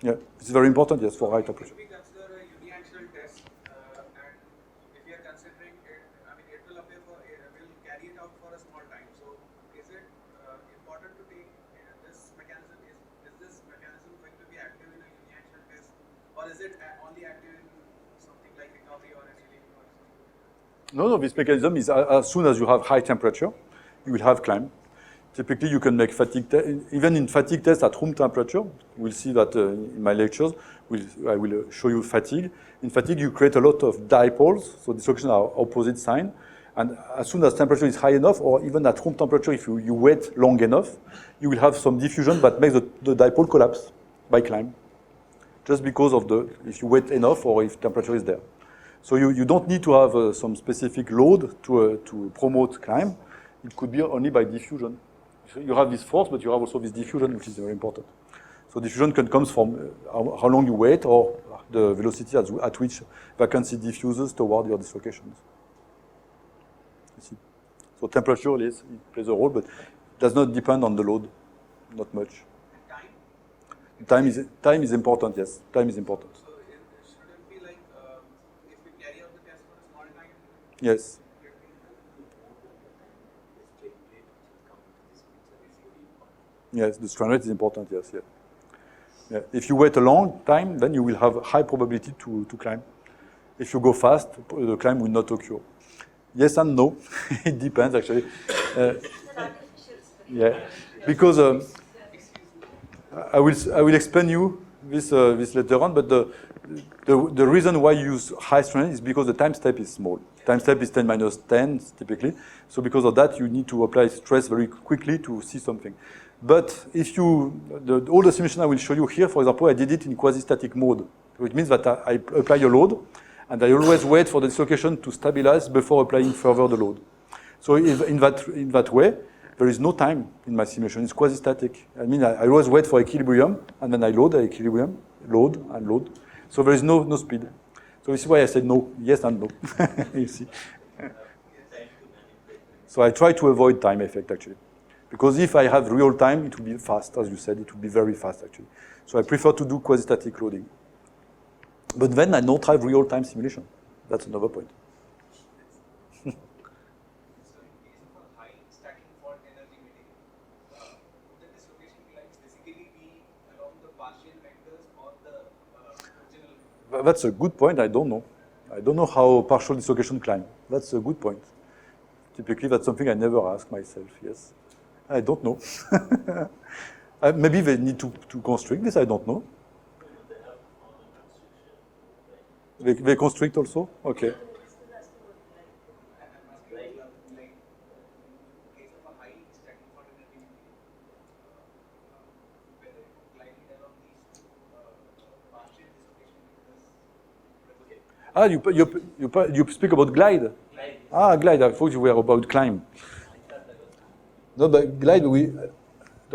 yeah. It's very important, yes, for high temperature. Should we consider a uniaxial test, and if we are considering it, I mean, it will appear for, will carry it out for a small time. So, is it important to take this mechanism? Is this mechanism going to be active in a uniaxial test, or is it only active in something like recovery or annealing or something? No, this mechanism is as soon as you have high temperature, you will have climb. Typically, you can make fatigue even in fatigue tests at room temperature. We'll see that in my lectures. I will show you fatigue. In fatigue, you create a lot of dipoles, so dislocation are opposite sign. And as soon as temperature is high enough, or even at room temperature, if you wait long enough, you will have some diffusion that makes the dipole collapse by climb. Just because of if you wait enough or if temperature is there. So you don't need to have some specific load to promote climb. It could be only by diffusion. So you have this force, but you have also this diffusion, which is very important. So diffusion can come from how long you wait or the velocity at which vacancy diffuses toward your dislocations. You see? So temperature, yes, it plays a role, but it does not depend on the load, not much. And time? Time is important, yes. Time is important. So, it shouldn't be like if we carry out the test for a small time? Yes. Yes, the strain rate is important, yes. Yeah. Yeah. If you wait a long time, then you will have high probability to climb. If you go fast, the climb will not occur. Yes and no. It depends, actually. Yeah, because I will explain you this later on, but the reason why you use high strain is because the time step is small. Time step is 10 minus 10, typically. So because of that, you need to apply stress very quickly to see something. But if all the simulation I will show you here, for example, I did it in quasi-static mode. Which means that I apply a load, and I always wait for the dislocation to stabilize before applying further the load. So in that way, there is no time in my simulation. It's quasi-static. I mean, I always wait for equilibrium, and then I load at equilibrium, load, and load. So there is no speed. So this is why I said no, yes and no. You see. So I try to avoid time effect actually. Because if I have real time, it will be fast, as you said, it will be very fast actually. So I prefer to do quasi-static loading. But then I don't have real-time simulation. That's another point. So in case of a high stacking fault energy meeting, would the dislocation lines basically be along the partial vectors or the original? That's a good point. I don't know. I don't know how partial dislocation climb. That's a good point. Typically, that's something I never ask myself. Yes, I don't know. Maybe they need to constrict this. I don't know. They constrict also. Okay. I'm asking like in case of a high stacking fault energy meeting, whether it would glide along these two partial dislocation vectors. You speak about glide. Ah, glide. I thought you were about climb. No, but glide, the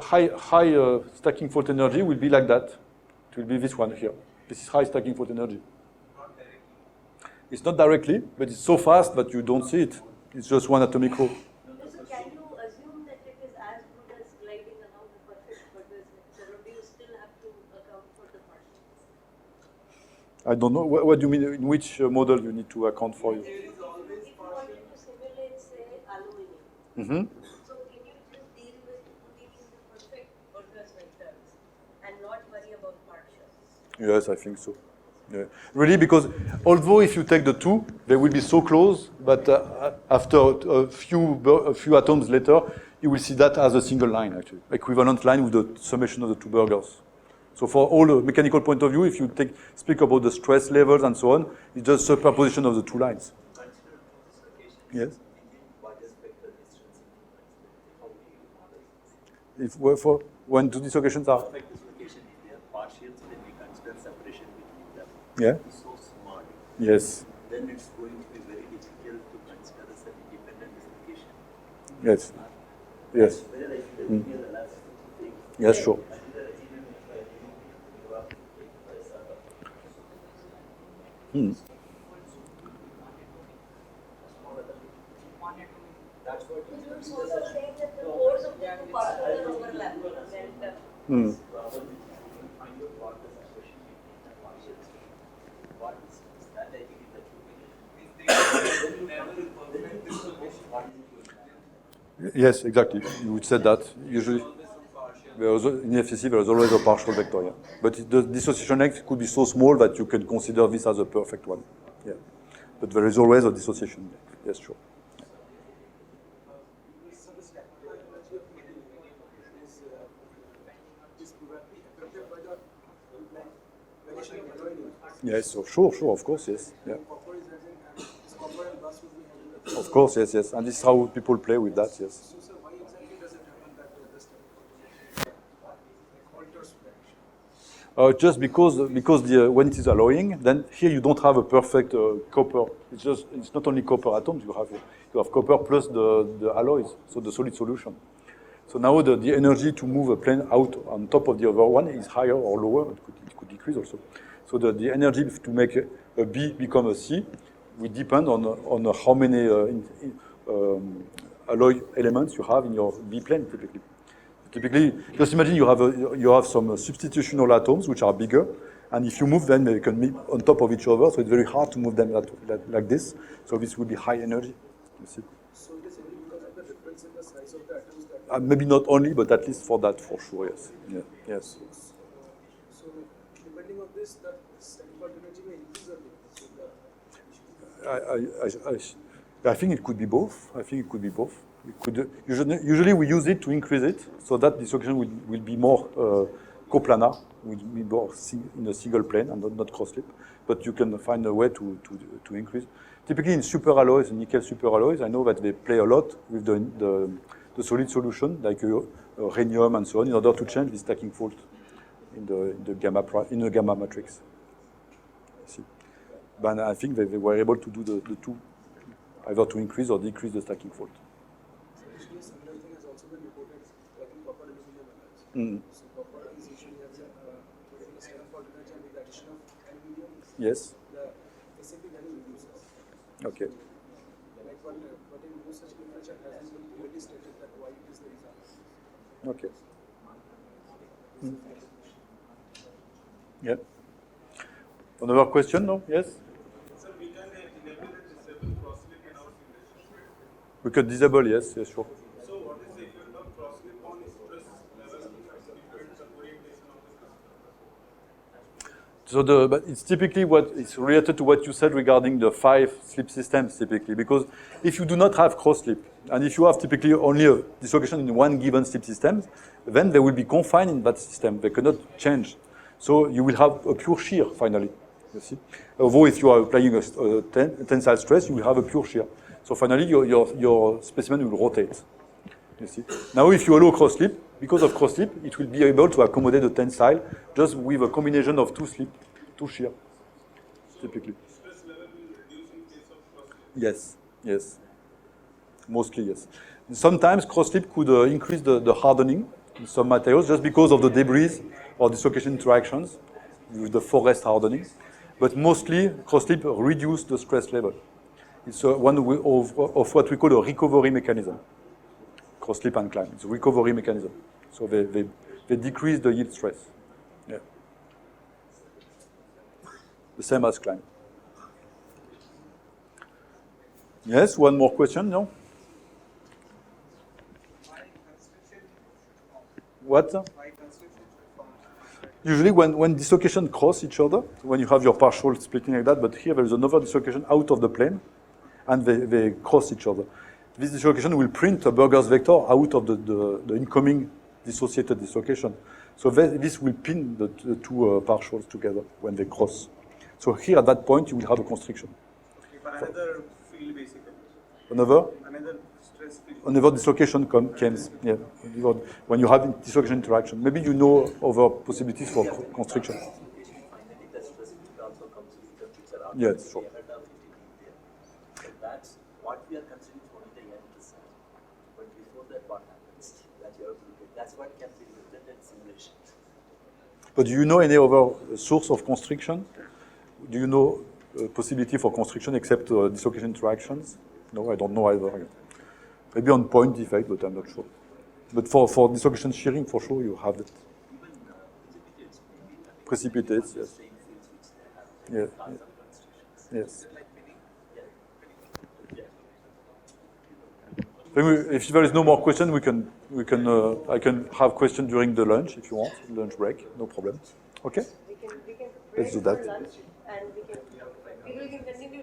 high stacking fault energy will be like that. It will be this one here. This is high stacking fault energy. Not directly. It's not directly, but it's so fast that you don't see it. It's just one atomic row. So can you assume that it is as good as gliding along the perfect Butler's vector, or do you still have to account for the partials? I don't know. What do you mean? In which model you need to account for you? If you wanted to simulate, say, aluminum, Mm-hmm. so can you just deal with putting in the perfect Butler's vectors and not worry about partials? Yes, I think so. Yeah. Really, because although if you take the two, they will be so close, but after a few atoms later, you will see that as a single line, actually, equivalent line with the summation of the two burgers. So for all the mechanical point of view, if you speak about the stress levels and so on, it's just superposition of the two lines. Consider dislocation. Yes. What is vector distance? How do you model If this? for when two dislocations are, Perfect dislocation, if they are partials, then we consider separation between them. yeah, It's so small. yes, Then it's going to be very difficult to consider as an independent dislocation. yes, yes, Whether I can feel the last thing. yes, sure. Hmm. That's what So you sort of say that the pores of the two particles are overlapping, and Hmm. find out what the separation between the partials. What is that I think that you Never perfect dislocation. Yes, exactly. You would say that usually. Always some partial. In FCC, there is always a partial vector, yeah. But the dissociation X could be so small that you can consider this as a perfect one. Yeah. But there is always a dissociation. Yes, sure. So the stacking fault energy of metal is probably affected by the variation of alloy length. Yes, so sure, of course, yes. Yeah. Copper is rising and this copper and glass will be having a Of course, yes. And this is how people play with that, yes. So, sir, why exactly does it happen that this alters reaction? Just because when it is alloying, then here you don't have a perfect copper. It's not only copper atoms you have copper plus the alloys, so the solid solution. So now the energy to move a plane out on top of the other one is higher or lower. It could decrease also. So the energy to make a B become a C will depend on how many alloy elements you have in your B plane typically. Typically, just imagine you have some substitutional atoms which are bigger, and if you move them, they can be on top of each other. So it's very hard to move them like this. So this will be high energy. You see, So it is only because of the difference in the size of the atoms that maybe not only, but at least for that, for sure. Yes. Yeah. Yes. so depending on this, the stacking fault energy may increase or decrease. I think it could be both. It could, usually we use it to increase it, so that dissociation will be more coplanar, will be more in a single plane and not cross-slip. But you can find a way to increase. Typically in superalloys, nickel superalloys, I know that they play a lot with the solid solution, like rhenium and so on, in order to change the stacking fault in the gamma matrix. See. But I think they were able to do the two, either to increase or decrease the stacking fault. Actually, a similar thing has also been reported like in copper aluminum alloys. Mm. So copper is usually has a stacking fault energy, and with the addition of aluminum, Yes. the Okay. But in no such literature has been clearly stated that why it is the reason. Okay. Yeah. Another question? No? Yes? Sir, we can enable and disable cross-sleep in our simulation. We could disable, yes, yes, sure. So what is the effect of cross-sleep on stress level different orientation of the system? But it's typically what it's related to what you said regarding the 5 sleep systems typically, because if you do not have cross sleep, and if you have typically only a dislocation in one given sleep system, then they will be confined in that system. They cannot change. So you will have a pure shear finally, you see. Although if you are applying a tensile stress, you will have a pure shear. So finally your specimen will rotate, you see. Now if you allow cross sleep, because of cross sleep, it will be able to accommodate the tensile just with a combination of 2 sleep, 2 shear, typically. Stress level will reduce in case of cross-sleep. Yes, yes. Mostly, yes. Sometimes cross-sleep could increase the hardening in some materials just because of the debris or dislocation interactions with the forest hardening. But mostly, cross-sleep reduces the stress level. It's one of what we call a recovery mechanism. Cross-sleep and climb. It's a recovery mechanism. So they decrease the yield stress. Yeah. The same as climb. Yes, one more question, no? Why constriction should form? What? Why constriction should form? Usually when dislocation cross each other, when you have your partial splitting like that, but here there is another dislocation out of the plane, and they cross each other. This dislocation will print a Burgers vector out of the incoming dissociated dislocation. So this will pin the 2 partials together when they cross. So here at that point you will have a constriction. Okay, for another field basically. Another Stress field. another dislocation comes. Yeah, when you have dislocation interaction. Maybe you know other possibilities for constriction. Finally, the stress field also comes with the picture. Yes, sure. So that's what we are considering for the end result. But before that, what happens? That you have to look at. That's what can be written in simulation. But do you know any other source of constriction? Do you know a possibility for constriction except dislocation interactions? No, I don't know either. Maybe on point defect, but I'm not sure. But for dislocation shearing, for sure, you have it. Even precipitates maybe. Precipitates, yes. Same fields which they have. Yeah, Lots of constrictions. yes. Yeah. If there is no more question, I can have question during the lunch if you want, lunch break, no problem. Okay? We can Let's break do that. for lunch and we will continue